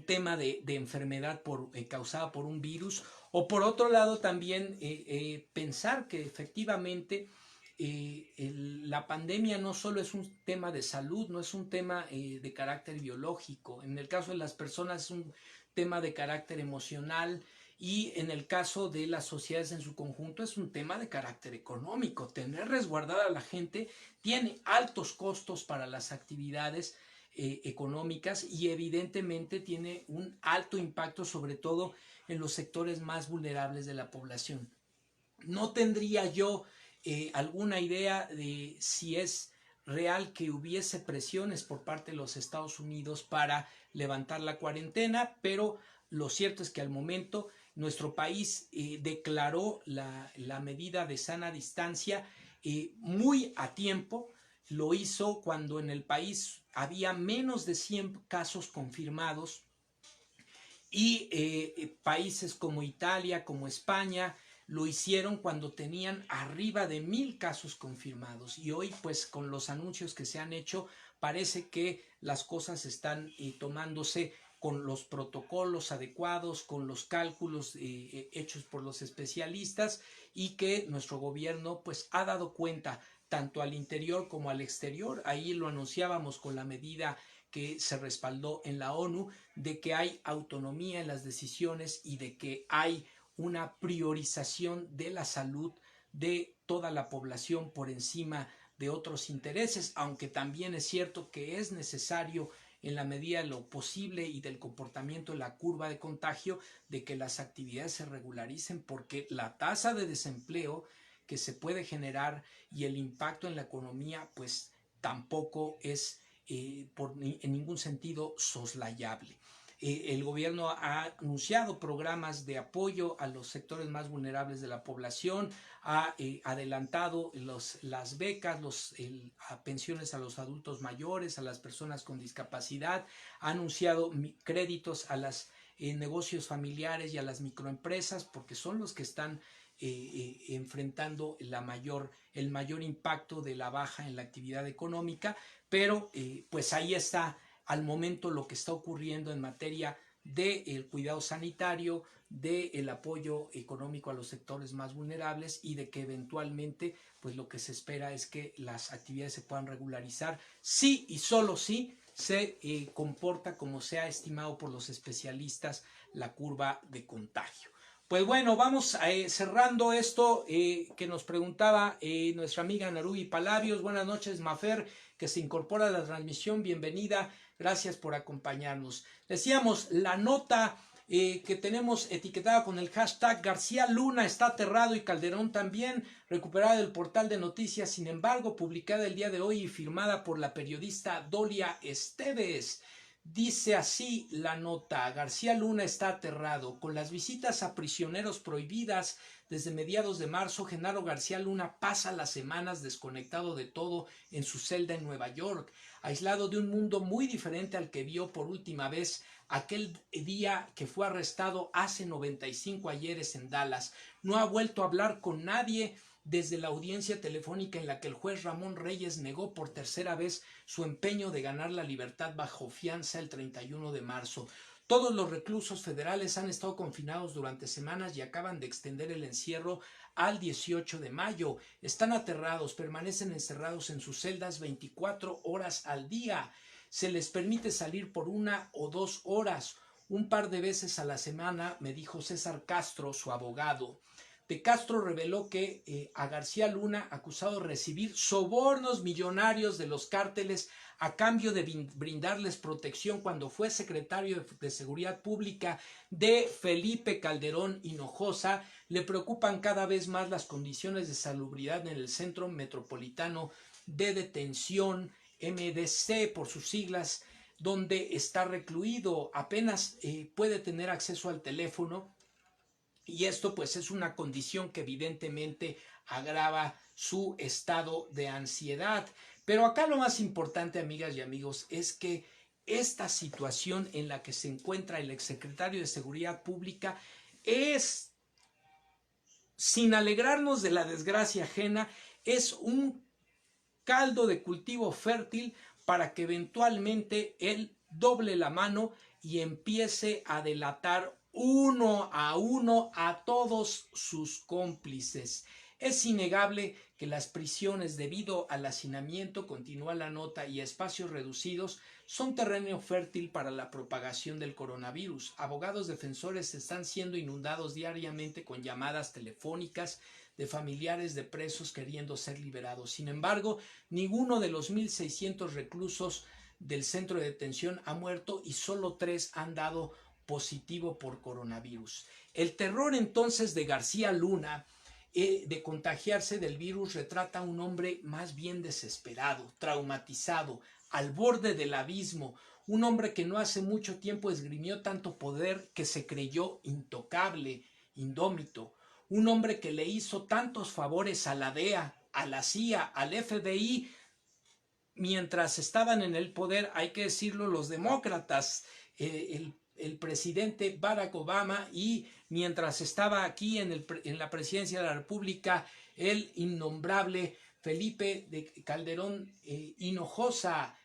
tema de enfermedad causada por un virus, o por otro lado también pensar que efectivamente la pandemia no solo es un tema de salud, no es un tema de carácter biológico, en el caso de las personas es un tema de carácter emocional y en el caso de las sociedades en su conjunto es un tema de carácter económico. Tener resguardada a la gente tiene altos costos para las actividades económicas y evidentemente tiene un alto impacto sobre todo en los sectores más vulnerables de la población. No tendría yo alguna idea de si es real que hubiese presiones por parte de los Estados Unidos para levantar la cuarentena, pero lo cierto es que al momento nuestro país declaró la medida de sana distancia muy a tiempo. Lo hizo cuando en el país había menos de 100 casos confirmados y países como Italia, como España, lo hicieron cuando tenían arriba de 1000 casos confirmados y hoy pues con los anuncios que se han hecho parece que las cosas están tomándose con los protocolos adecuados, con los cálculos hechos por los especialistas y que nuestro gobierno pues ha dado cuenta tanto al interior como al exterior. Ahí lo anunciábamos con la medida que se respaldó en la ONU de que hay autonomía en las decisiones y de que hay una priorización de la salud de toda la población por encima de otros intereses, aunque también es cierto que es necesario en la medida de lo posible y del comportamiento de la curva de contagio de que las actividades se regularicen porque la tasa de desempleo que se puede generar y el impacto en la economía pues tampoco es en ningún sentido soslayable. El gobierno ha anunciado programas de apoyo a los sectores más vulnerables de la población, ha adelantado las becas, pensiones a los adultos mayores, a las personas con discapacidad, ha anunciado créditos a los negocios familiares y a las microempresas porque son los que están enfrentando el mayor impacto de la baja en la actividad económica, pero pues ahí está al momento lo que está ocurriendo en materia del cuidado sanitario, del apoyo económico a los sectores más vulnerables y de que eventualmente pues lo que se espera es que las actividades se puedan regularizar si y solo si se comporta como se ha estimado por los especialistas la curva de contagio. Pues bueno, vamos cerrando esto que nos preguntaba nuestra amiga Narubi Palavios. Buenas noches, Mafer, que se incorpora a la transmisión. Bienvenida, gracias por acompañarnos. Decíamos, la nota que tenemos etiquetada con el hashtag García Luna está aterrado y Calderón también, recuperada del portal de noticias, sin embargo, publicada el día de hoy y firmada por la periodista Dolia Esteves. Dice así la nota: García Luna está aterrado. Con las visitas a prisioneros prohibidas desde mediados de marzo, Genaro García Luna pasa las semanas desconectado de todo en su celda en Nueva York, aislado de un mundo muy diferente al que vio por última vez aquel día que fue arrestado hace 95 ayeres en Dallas. No ha vuelto a hablar con nadie desde la audiencia telefónica en la que el juez Ramón Reyes negó por tercera vez su empeño de ganar la libertad bajo fianza el 31 de marzo. Todos los reclusos federales han estado confinados durante semanas y acaban de extender el encierro al 18 de mayo. Están aterrados, permanecen encerrados en sus celdas 24 horas al día. Se les permite salir por 1 o 2 horas. un par de veces a la semana, me dijo César Castro, su abogado. De Castro reveló que a García Luna, acusado de recibir sobornos millonarios de los cárteles a cambio de brindarles protección cuando fue secretario de Seguridad Pública de Felipe Calderón Hinojosa, le preocupan cada vez más las condiciones de salubridad en el Centro Metropolitano de Detención, MDC por sus siglas, donde está recluido. Apenas puede tener acceso al teléfono, y esto pues es una condición que evidentemente agrava su estado de ansiedad. Pero acá lo más importante, amigas y amigos, es que esta situación en la que se encuentra el exsecretario de Seguridad Pública es, sin alegrarnos de la desgracia ajena, es un caldo de cultivo fértil para que eventualmente él doble la mano y empiece a delatar uno a todos sus cómplices. Es innegable que las prisiones, debido al hacinamiento, continúa la nota, y a espacios reducidos, son terreno fértil para la propagación del coronavirus. Abogados defensores están siendo inundados diariamente con llamadas telefónicas de familiares de presos queriendo ser liberados. Sin embargo, ninguno de los 1,600 reclusos del centro de detención ha muerto y solo 3 han dado positivo por coronavirus. El terror entonces de García Luna de contagiarse del virus retrata a un hombre más bien desesperado, traumatizado, al borde del abismo, un hombre que no hace mucho tiempo esgrimió tanto poder que se creyó intocable, indómito, un hombre que le hizo tantos favores a la DEA, a la CIA, al FBI, mientras estaban en el poder, hay que decirlo, los demócratas, el presidente Barack Obama, y mientras estaba aquí en la presidencia de la República, el innombrable Felipe de Calderón Hinojosa,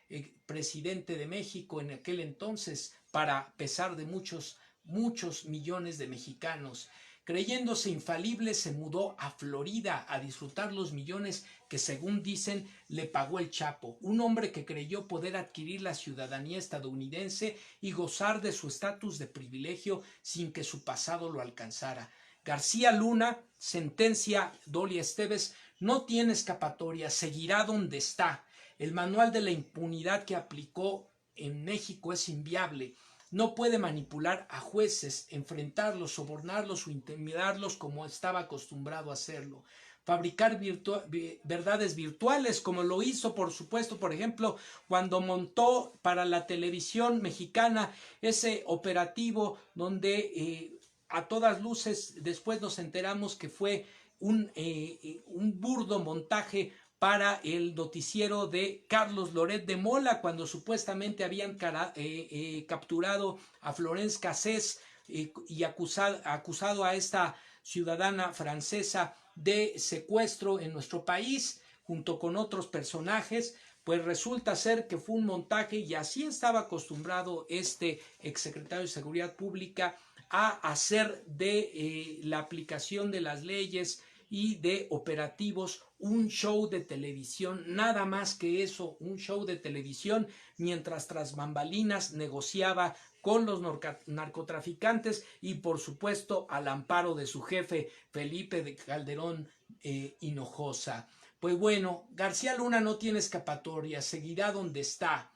presidente de México en aquel entonces, para pesar de muchos millones de mexicanos. Creyéndose infalible, se mudó a Florida a disfrutar los millones que, según dicen, le pagó el Chapo, un hombre que creyó poder adquirir la ciudadanía estadounidense y gozar de su estatus de privilegio sin que su pasado lo alcanzara. García Luna, sentencia Doli Esteves, no tiene escapatoria, seguirá donde está. El manual de la impunidad que aplicó en México es inviable. No puede manipular a jueces, enfrentarlos, sobornarlos o intimidarlos como estaba acostumbrado a hacerlo. Fabricar verdades virtuales, como lo hizo, por supuesto, por ejemplo, cuando montó para la televisión mexicana ese operativo donde a todas luces después nos enteramos que fue un burdo montaje para el noticiero de Carlos Loret de Mola, cuando supuestamente habían capturado a Florence Cassés y acusado a esta ciudadana francesa de secuestro en nuestro país, junto con otros personajes. Pues resulta ser que fue un montaje, y así estaba acostumbrado este exsecretario de Seguridad Pública a hacer de la aplicación de las leyes y de operativos un show de televisión, nada más que eso, un show de televisión, mientras tras bambalinas negociaba con los narcotraficantes y, por supuesto, al amparo de su jefe Felipe de Calderón Hinojosa. Pues bueno, García Luna no tiene escapatoria, seguirá donde está.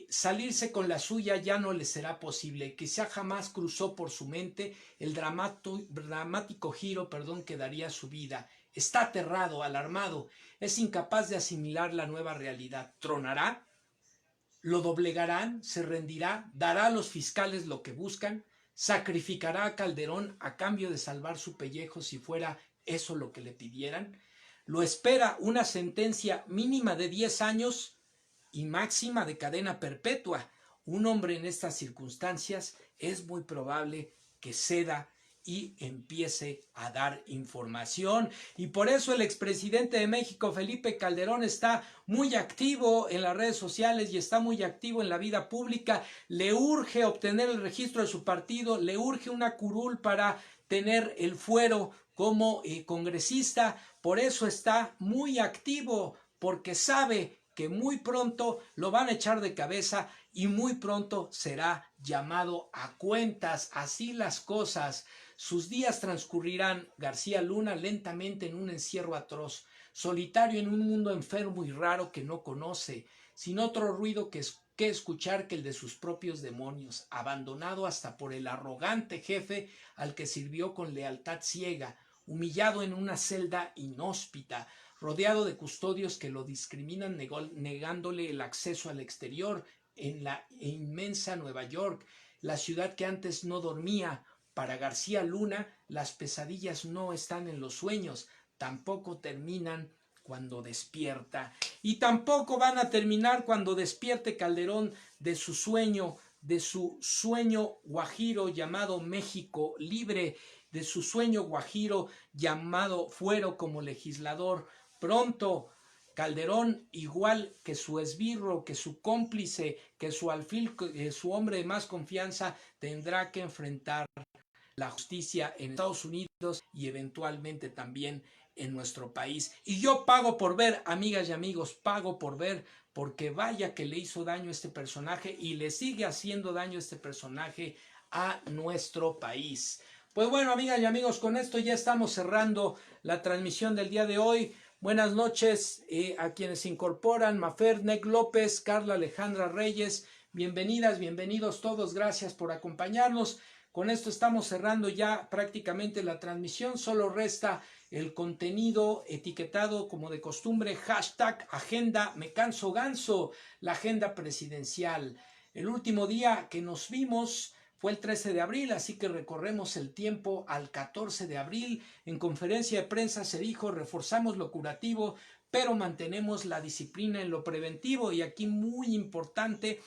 Salirse con la suya ya no le será posible. Quizá jamás cruzó por su mente el dramático giro que daría su vida. Está aterrado, alarmado, es incapaz de asimilar la nueva realidad. ¿Tronará? ¿Lo doblegarán? ¿Se rendirá? ¿Dará a los fiscales lo que buscan? ¿Sacrificará a Calderón a cambio de salvar su pellejo si fuera eso lo que le pidieran? ¿Lo espera una sentencia mínima de 10 años y máxima de cadena perpetua? Un hombre en estas circunstancias es muy probable que ceda y empiece a dar información, y por eso el expresidente de México, Felipe Calderón, está muy activo en las redes sociales y está muy activo en la vida pública. Le urge obtener el registro de su partido, le urge una curul para tener el fuero como congresista. Por eso está muy activo, porque sabe que muy pronto lo van a echar de cabeza y muy pronto será llamado a cuentas. Así las cosas. Sus días transcurrirán, García Luna, lentamente en un encierro atroz, solitario en un mundo enfermo y raro que no conoce, sin otro ruido que escuchar que el de sus propios demonios, abandonado hasta por el arrogante jefe al que sirvió con lealtad ciega, humillado en una celda inhóspita, rodeado de custodios que lo discriminan negándole el acceso al exterior en la inmensa Nueva York, la ciudad que antes no dormía. Para García Luna, las pesadillas no están en los sueños, tampoco terminan cuando despierta, y tampoco van a terminar cuando despierte Calderón de su sueño guajiro llamado México libre, de su sueño guajiro llamado fuero como legislador. Pronto Calderón, igual que su esbirro, que su cómplice, que su alfil, su hombre de más confianza, tendrá que enfrentar la justicia en Estados Unidos y eventualmente también en nuestro país. Y yo pago por ver, amigas y amigos, pago por ver, porque vaya que le hizo daño este personaje y le sigue haciendo daño este personaje a nuestro país. Pues bueno, amigas y amigos, con esto ya estamos cerrando la transmisión del día de hoy. Buenas noches a quienes se incorporan: Mafer, Nec López, Carla Alejandra Reyes. Bienvenidas, bienvenidos todos, gracias por acompañarnos. Con esto estamos cerrando ya prácticamente la transmisión, solo resta el contenido etiquetado como de costumbre, hashtag agenda me canso ganso, la agenda presidencial. El último día que nos vimos fue el 13 de abril, así que recorremos el tiempo al 14 de abril. En conferencia de prensa se dijo: reforzamos lo curativo, pero mantenemos la disciplina en lo preventivo. Y aquí muy importante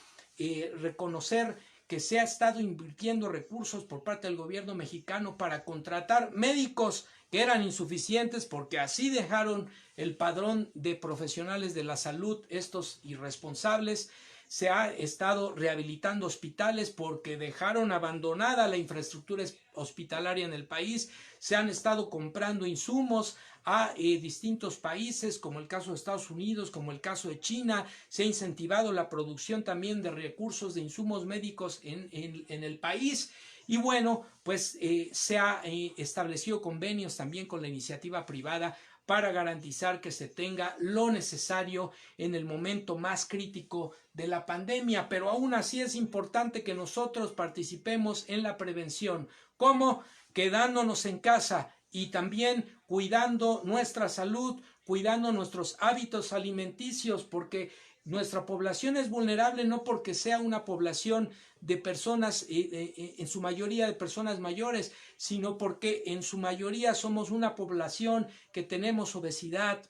reconocer que se ha estado invirtiendo recursos por parte del gobierno mexicano para contratar médicos que eran insuficientes, porque así dejaron el padrón de profesionales de la salud estos irresponsables. Se ha estado rehabilitando hospitales porque dejaron abandonada la infraestructura hospitalaria en el país. Se han estado comprando insumos a distintos países, como el caso de Estados Unidos, como el caso de China. Se ha incentivado la producción también de recursos de insumos médicos en el país. Y bueno, pues se ha establecido convenios también con la iniciativa privada para garantizar que se tenga lo necesario en el momento más crítico de la pandemia. Pero aún así es importante que nosotros participemos en la prevención. ¿Cómo? Quedándonos en casa y también cuidando nuestra salud, cuidando nuestros hábitos alimenticios, porque nuestra población es vulnerable no porque sea una población de personas, en su mayoría de personas mayores, sino porque en su mayoría somos una población que tenemos obesidad,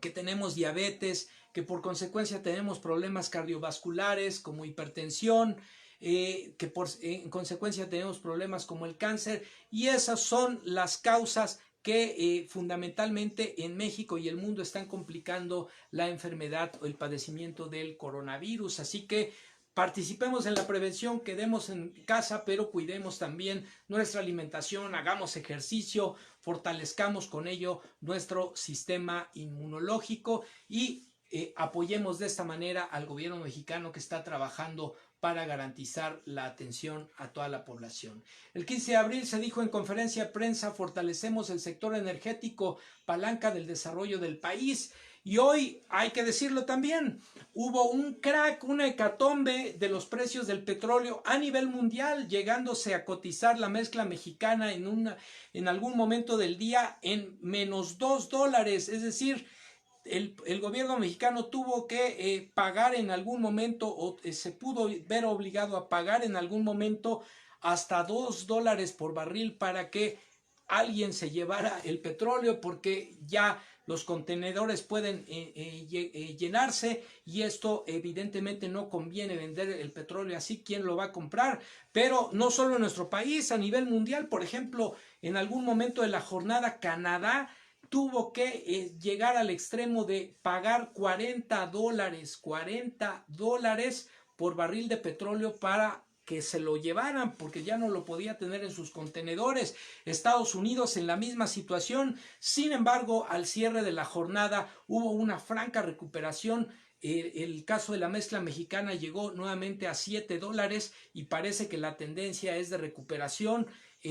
que tenemos diabetes, que por consecuencia tenemos problemas cardiovasculares como hipertensión, que en consecuencia tenemos problemas como el cáncer, y esas son las causas que fundamentalmente en México y el mundo están complicando la enfermedad o el padecimiento del coronavirus. Así que participemos en la prevención, quedemos en casa, pero cuidemos también nuestra alimentación, hagamos ejercicio, fortalezcamos con ello nuestro sistema inmunológico y apoyemos de esta manera al gobierno mexicano que está trabajando para garantizar la atención a toda la población. El 15 de abril se dijo en conferencia de prensa: fortalecemos el sector energético, palanca del desarrollo del país. Y hoy, hay que decirlo también, hubo un crack, una hecatombe de los precios del petróleo a nivel mundial, llegándose a cotizar la mezcla mexicana en algún momento del día en menos $2, es decir, el gobierno mexicano tuvo que pagar en algún momento, o se pudo ver obligado a pagar en algún momento hasta $2 por barril para que alguien se llevara el petróleo, porque ya los contenedores pueden llenarse y esto evidentemente no conviene vender el petróleo así. ¿Quién lo va a comprar? Pero no solo en nuestro país, a nivel mundial. Por ejemplo, en algún momento de la jornada, Canadá tuvo que llegar al extremo de pagar $40 por barril de petróleo para que se lo llevaran, porque ya no lo podía tener en sus contenedores. Estados Unidos en la misma situación. Sin embargo, al cierre de la jornada hubo una franca recuperación El caso de la mezcla mexicana llegó nuevamente a $7 y parece que la tendencia es de recuperación,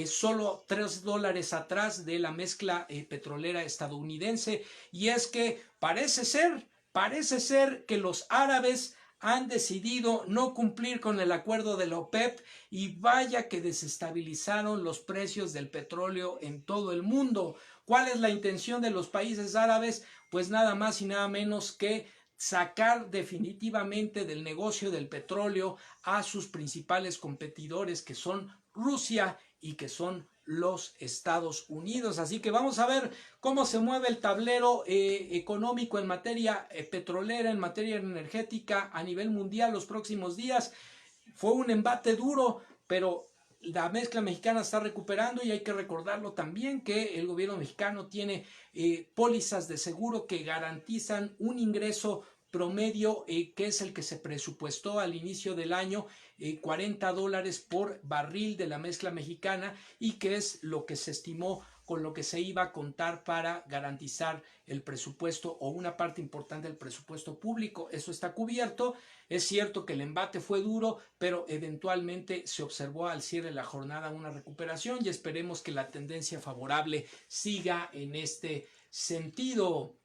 solo $3 atrás de la mezcla petrolera estadounidense. Y es que parece ser que los árabes han decidido no cumplir con el acuerdo de la OPEP y vaya que desestabilizaron los precios del petróleo en todo el mundo. ¿Cuál es la intención de los países árabes? Pues nada más y nada menos que sacar definitivamente del negocio del petróleo a sus principales competidores, que son Rusia y que son los Estados Unidos. Así que vamos a ver cómo se mueve el tablero económico en materia petrolera, en materia energética a nivel mundial los próximos días. Fue un embate duro, pero la mezcla mexicana está recuperando y hay que recordarlo también que el gobierno mexicano tiene pólizas de seguro que garantizan un ingreso promedio que es el que se presupuestó al inicio del año, $40 por barril de la mezcla mexicana, y que es lo que se estimó con lo que se iba a contar para garantizar el presupuesto o una parte importante del presupuesto público. Eso está cubierto. Es cierto que el embate fue duro, pero eventualmente se observó al cierre de la jornada una recuperación y esperemos que la tendencia favorable siga en este sentido.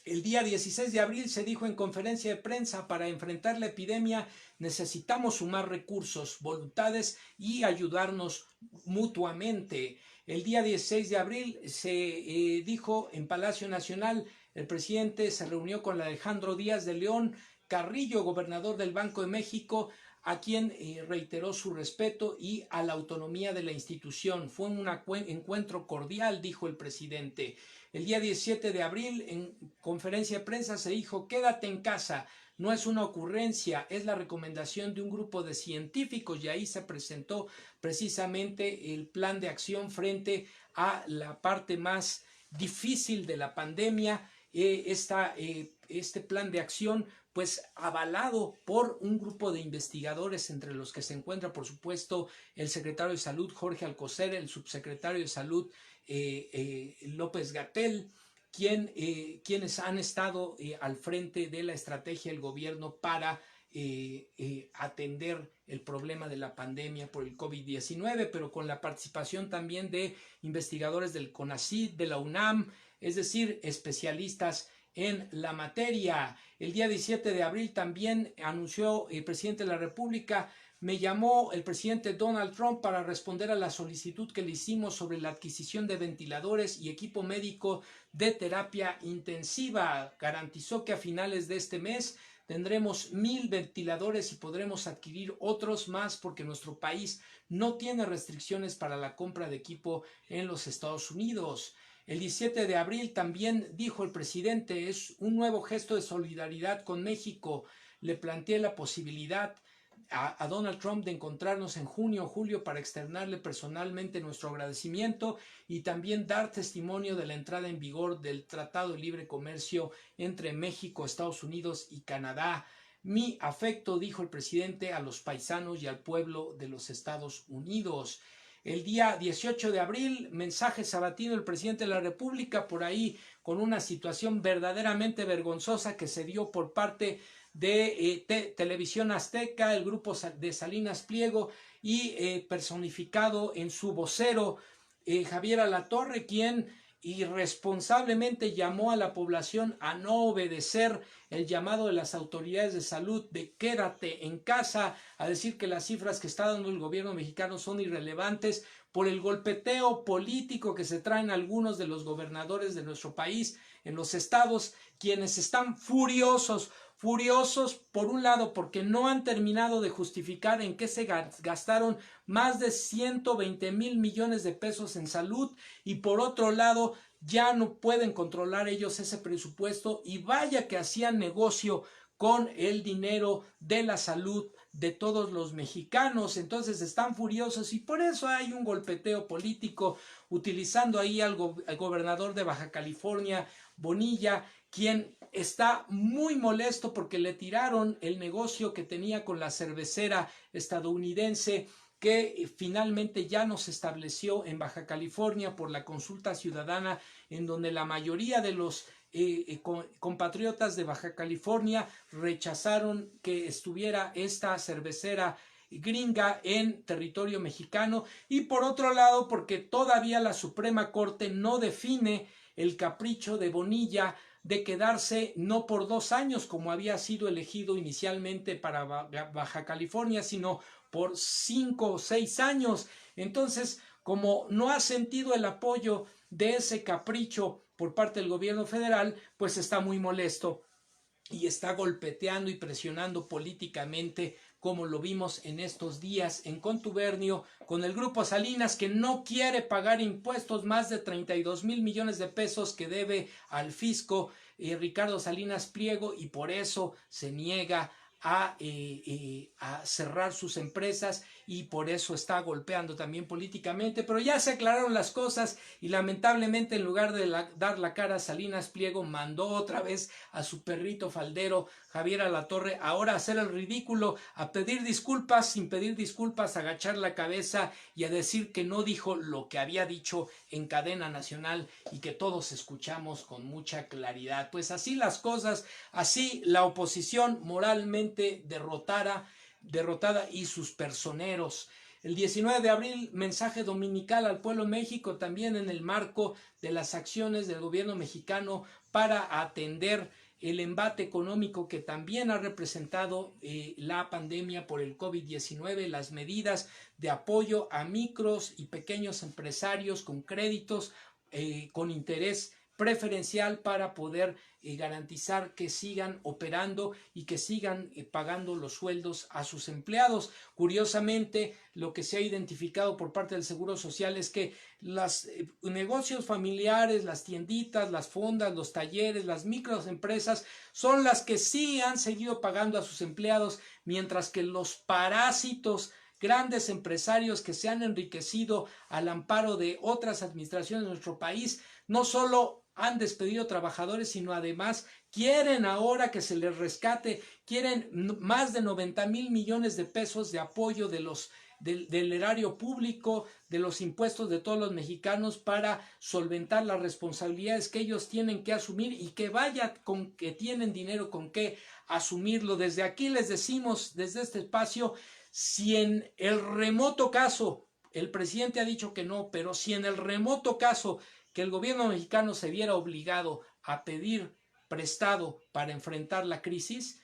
El día 16 de abril se dijo en conferencia de prensa: para enfrentar la epidemia necesitamos sumar recursos, voluntades y ayudarnos mutuamente. El día 16 de abril se dijo en Palacio Nacional, el presidente se reunió con Alejandro Díaz de León Carrillo, gobernador del Banco de México, a quien reiteró su respeto y a la autonomía de la institución. Fue un encuentro cordial, dijo el presidente. El día 17 de abril, en conferencia de prensa, se dijo: quédate en casa. No es una ocurrencia, es la recomendación de un grupo de científicos, y ahí se presentó precisamente el plan de acción frente a la parte más difícil de la pandemia. Este plan de acción, pues avalado por un grupo de investigadores, entre los que se encuentra, por supuesto, el secretario de Salud, Jorge Alcocer, el subsecretario de Salud, López-Gatell, quienes han estado al frente de la estrategia del gobierno para atender el problema de la pandemia por el COVID-19, pero con la participación también de investigadores del CONACYT, de la UNAM, es decir, especialistas en la materia. El día 17 de abril también anunció el presidente de la República: me llamó el presidente Donald Trump para responder a la solicitud que le hicimos sobre la adquisición de ventiladores y equipo médico de terapia intensiva. Garantizó que a finales de este mes tendremos 1,000 ventiladores y podremos adquirir otros más, porque nuestro país no tiene restricciones para la compra de equipo en los Estados Unidos. El 17 de abril también dijo el presidente: es un nuevo gesto de solidaridad con México. Le planteé la posibilidad a Donald Trump de encontrarnos en junio o julio para externarle personalmente nuestro agradecimiento y también dar testimonio de la entrada en vigor del Tratado de Libre Comercio entre México, Estados Unidos y Canadá. Mi afecto, dijo el presidente, a los paisanos y al pueblo de los Estados Unidos. El día 18 de abril, mensaje sabatino del presidente de la República, por ahí con una situación verdaderamente vergonzosa que se dio por parte de Televisión Azteca, el grupo de Salinas Pliego, y personificado en su vocero, Javier Alatorre, quien irresponsablemente llamó a la población a no obedecer el llamado de las autoridades de salud de quédate en casa, a decir que las cifras que está dando el gobierno mexicano son irrelevantes por el golpeteo político que se traen algunos de los gobernadores de nuestro país en los estados, quienes están furiosos por un lado porque no han terminado de justificar en qué se gastaron más de 120,000 millones de pesos en salud, y por otro lado ya no pueden controlar ellos ese presupuesto, y vaya que hacían negocio con el dinero de la salud de todos los mexicanos. Entonces están furiosos y por eso hay un golpeteo político, utilizando ahí al gobernador de Baja California, Bonilla, quien está muy molesto porque le tiraron el negocio que tenía con la cervecera estadounidense que finalmente ya nos estableció en Baja California por la consulta ciudadana, en donde la mayoría de los compatriotas de Baja California rechazaron que estuviera esta cervecera gringa en territorio mexicano, y por otro lado porque todavía la Suprema Corte no define el capricho de Bonilla de quedarse no por 2 años como había sido elegido inicialmente para Baja California, sino por 5 o 6 años. Entonces, como no ha sentido el apoyo de ese capricho por parte del gobierno federal, pues está muy molesto y está golpeteando y presionando políticamente, como lo vimos en estos días en contubernio con el Grupo Salinas, que no quiere pagar impuestos, más de 32 mil millones de pesos que debe al fisco Ricardo Salinas Pliego, y por eso se niega a cerrar sus empresas, y por eso está golpeando también políticamente. Pero ya se aclararon las cosas y lamentablemente, en lugar de dar la cara, Salinas Pliego mandó otra vez a su perrito faldero Javier Alatorre ahora a hacer el ridículo, a pedir disculpas sin pedir disculpas, a agachar la cabeza y a decir que no dijo lo que había dicho en cadena nacional y que todos escuchamos con mucha claridad. Pues así las cosas, así la oposición moralmente derrotada y sus personeros. El 19 de abril, mensaje dominical al pueblo de México, también en el marco de las acciones del gobierno mexicano para atender el embate económico que también ha representado la pandemia por el COVID-19, las medidas de apoyo a micros y pequeños empresarios con créditos con interés preferencial para poder garantizar que sigan operando y que sigan pagando los sueldos a sus empleados. Curiosamente, lo que se ha identificado por parte del Seguro Social es que los negocios familiares, las tienditas, las fondas, los talleres, las microempresas son las que sí han seguido pagando a sus empleados, mientras que los parásitos, grandes empresarios que se han enriquecido al amparo de otras administraciones de nuestro país, no solo han despedido trabajadores, sino además quieren ahora que se les rescate, quieren más de 90 mil millones de pesos de apoyo del erario público, de los impuestos de todos los mexicanos, para solventar las responsabilidades que ellos tienen que asumir, y que vaya con que tienen dinero con qué asumirlo. Desde aquí les decimos, desde este espacio, si en el remoto caso, el presidente ha dicho que no, pero si en el remoto caso que el gobierno mexicano se viera obligado a pedir prestado para enfrentar la crisis,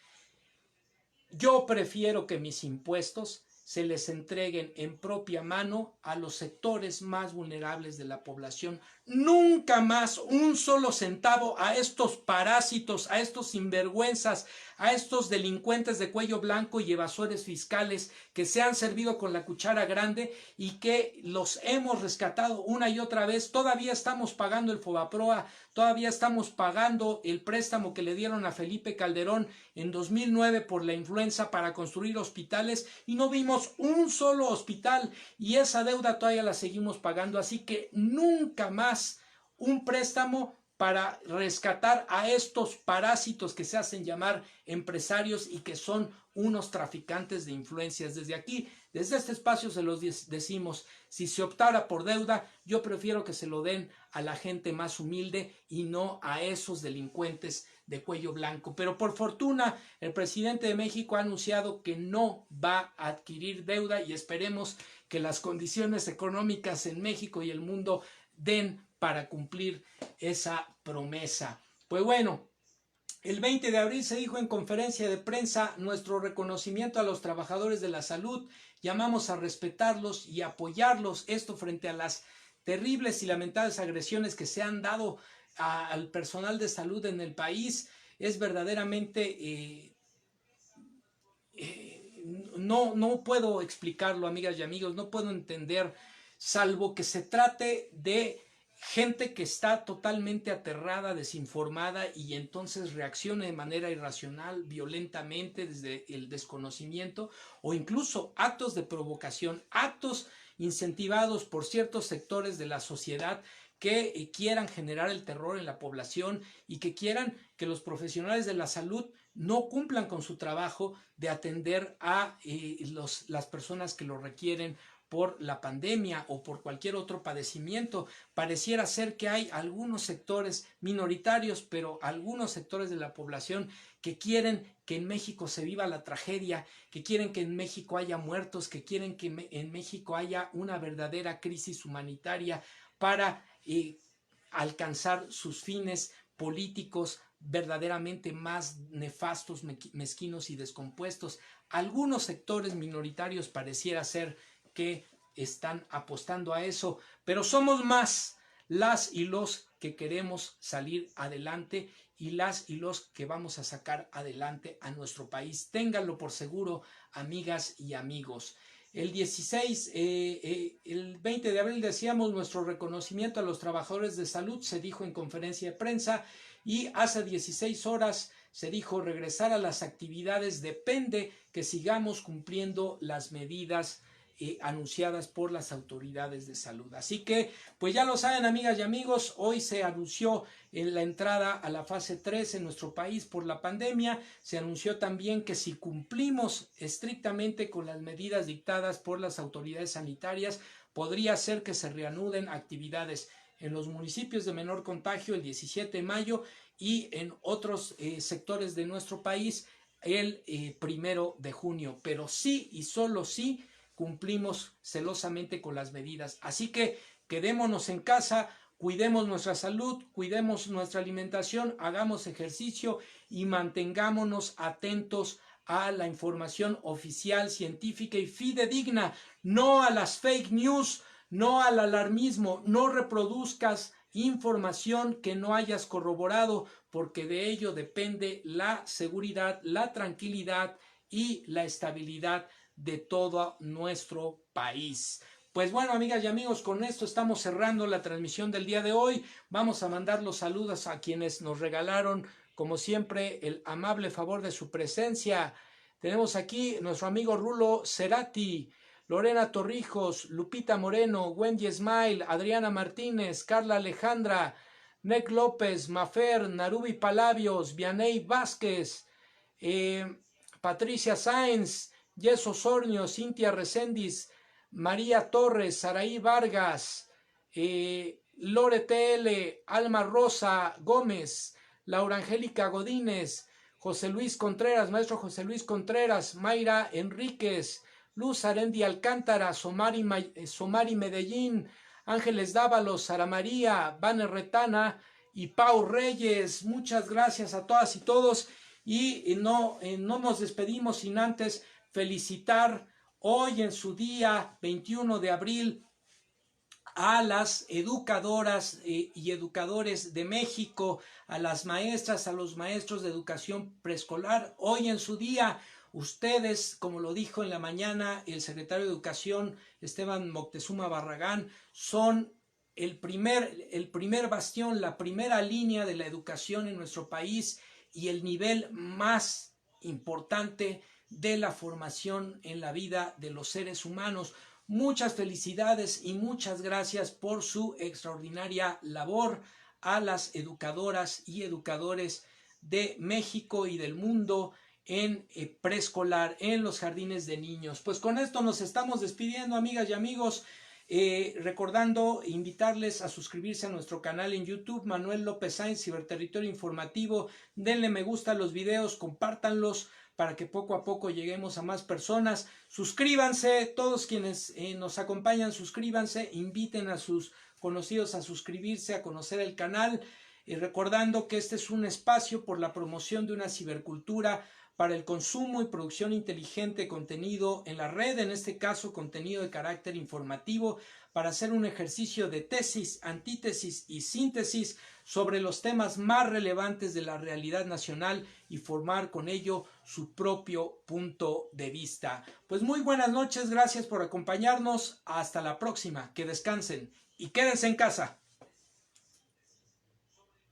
yo prefiero que mis impuestos se les entreguen en propia mano a los sectores más vulnerables de la población. Nunca más un solo centavo a estos parásitos, a estos sinvergüenzas, a estos delincuentes de cuello blanco y evasores fiscales que se han servido con la cuchara grande y que los hemos rescatado una y otra vez. Todavía estamos pagando el Fobaproa, todavía estamos pagando el préstamo que le dieron a Felipe Calderón en 2009 por la influenza para construir hospitales, y no vimos un solo hospital, y esa deuda todavía la seguimos pagando. Así que nunca más un préstamo para rescatar a estos parásitos que se hacen llamar empresarios y que son unos traficantes de influencias. Desde aquí, desde este espacio se los decimos: si se optara por deuda, yo prefiero que se lo den a la gente más humilde y no a esos delincuentes de cuello blanco. Pero por fortuna, el presidente de México ha anunciado que no va a adquirir deuda, y esperemos que las condiciones económicas en México y el mundo den para cumplir esa promesa. Pues bueno, el 20 de abril se dijo en conferencia de prensa: nuestro reconocimiento a los trabajadores de la salud, llamamos a respetarlos y apoyarlos, esto frente a las terribles y lamentables agresiones que se han dado al personal de salud en el país. Es verdaderamente no puedo explicarlo, amigas y amigos, no puedo entender, salvo que se trate de gente que está totalmente aterrada, desinformada, y entonces reacciona de manera irracional, violentamente, desde el desconocimiento, o incluso actos de provocación, actos incentivados por ciertos sectores de la sociedad que quieran generar el terror en la población y que quieran que los profesionales de la salud no cumplan con su trabajo de atender a las personas que lo requieren por la pandemia o por cualquier otro padecimiento. Pareciera ser que hay algunos sectores minoritarios, pero algunos sectores de la población que quieren que en México se viva la tragedia, que quieren que en México haya muertos, que quieren que en México haya una verdadera crisis humanitaria para alcanzar sus fines políticos verdaderamente más nefastos, mezquinos y descompuestos. Algunos sectores minoritarios pareciera ser que están apostando a eso, pero somos más las y los que queremos salir adelante y las y los que vamos a sacar adelante a nuestro país. Ténganlo por seguro, amigas y amigos. El 20 de abril decíamos nuestro reconocimiento a los trabajadores de salud, se dijo en conferencia de prensa, y hace 16 horas se dijo regresar a las actividades depende que sigamos cumpliendo las medidas anunciadas por las autoridades de salud. Así que, pues ya lo saben, amigas y amigos, hoy se anunció en la entrada a la fase 3 en nuestro país por la pandemia. Se anunció también que si cumplimos estrictamente con las medidas dictadas por las autoridades sanitarias, podría ser que se reanuden actividades en los municipios de menor contagio el 17 de mayo y en otros sectores de nuestro país el 1 de junio. Pero sí y solo sí cumplimos celosamente con las medidas. Así que quedémonos en casa, cuidemos nuestra salud, cuidemos nuestra alimentación, hagamos ejercicio y mantengámonos atentos a la información oficial, científica y fidedigna, no a las fake news, no al alarmismo, no reproduzcas información que no hayas corroborado, porque de ello depende la seguridad, la tranquilidad y la estabilidad de todo nuestro país. Pues bueno, amigas y amigos, con esto estamos cerrando la transmisión del día de hoy. Vamos a mandar los saludos a quienes nos regalaron, como siempre, el amable favor de su presencia. Tenemos aquí nuestro amigo Rulo Cerati, Lorena Torrijos, Lupita Moreno, Wendy Smile, Adriana Martínez, Carla Alejandra, Nec López, Mafer, Narubi Palabios, Vianey Vázquez, Patricia Sáenz, Jess Osornio, Cintia Reséndiz, María Torres, Saraí Vargas, Lore TL, Alma Rosa Gómez, Laura Angélica Godínez, José Luis Contreras, maestro José Luis Contreras, Mayra Enríquez, Luz Arendi Alcántara, Somari Medellín, Ángeles Dávalos, Sara María, Vane Retana y Pau Reyes. Muchas gracias a todas y todos, y no nos despedimos sin antes felicitar hoy en su día 21 de abril a las educadoras y educadores de México, a las maestras, a los maestros de educación preescolar. Hoy en su día, ustedes, como lo dijo en la mañana el secretario de Educación Esteban Moctezuma Barragán, son el primer bastión, la primera línea de la educación en nuestro país y el nivel más importante de la formación en la vida de los seres humanos. Muchas felicidades y muchas gracias por su extraordinaria labor a las educadoras y educadores de México y del mundo en preescolar, en los jardines de niños. Pues con esto nos estamos despidiendo, amigas y amigos, recordando invitarles a suscribirse a nuestro canal en YouTube, Manuel López Sainz, Ciberterritorio Informativo. Denle me gusta a los videos, compártanlos para que poco a poco lleguemos a más personas. Suscríbanse, todos quienes nos acompañan, suscríbanse, inviten a sus conocidos a suscribirse, a conocer el canal, recordando que este es un espacio por la promoción de una cibercultura para el consumo y producción inteligente de contenido en la red, en este caso contenido de carácter informativo, para hacer un ejercicio de tesis, antítesis y síntesis sobre los temas más relevantes de la realidad nacional y formar con ello su propio punto de vista. Pues muy buenas noches, gracias por acompañarnos, hasta la próxima, que descansen y quédense en casa.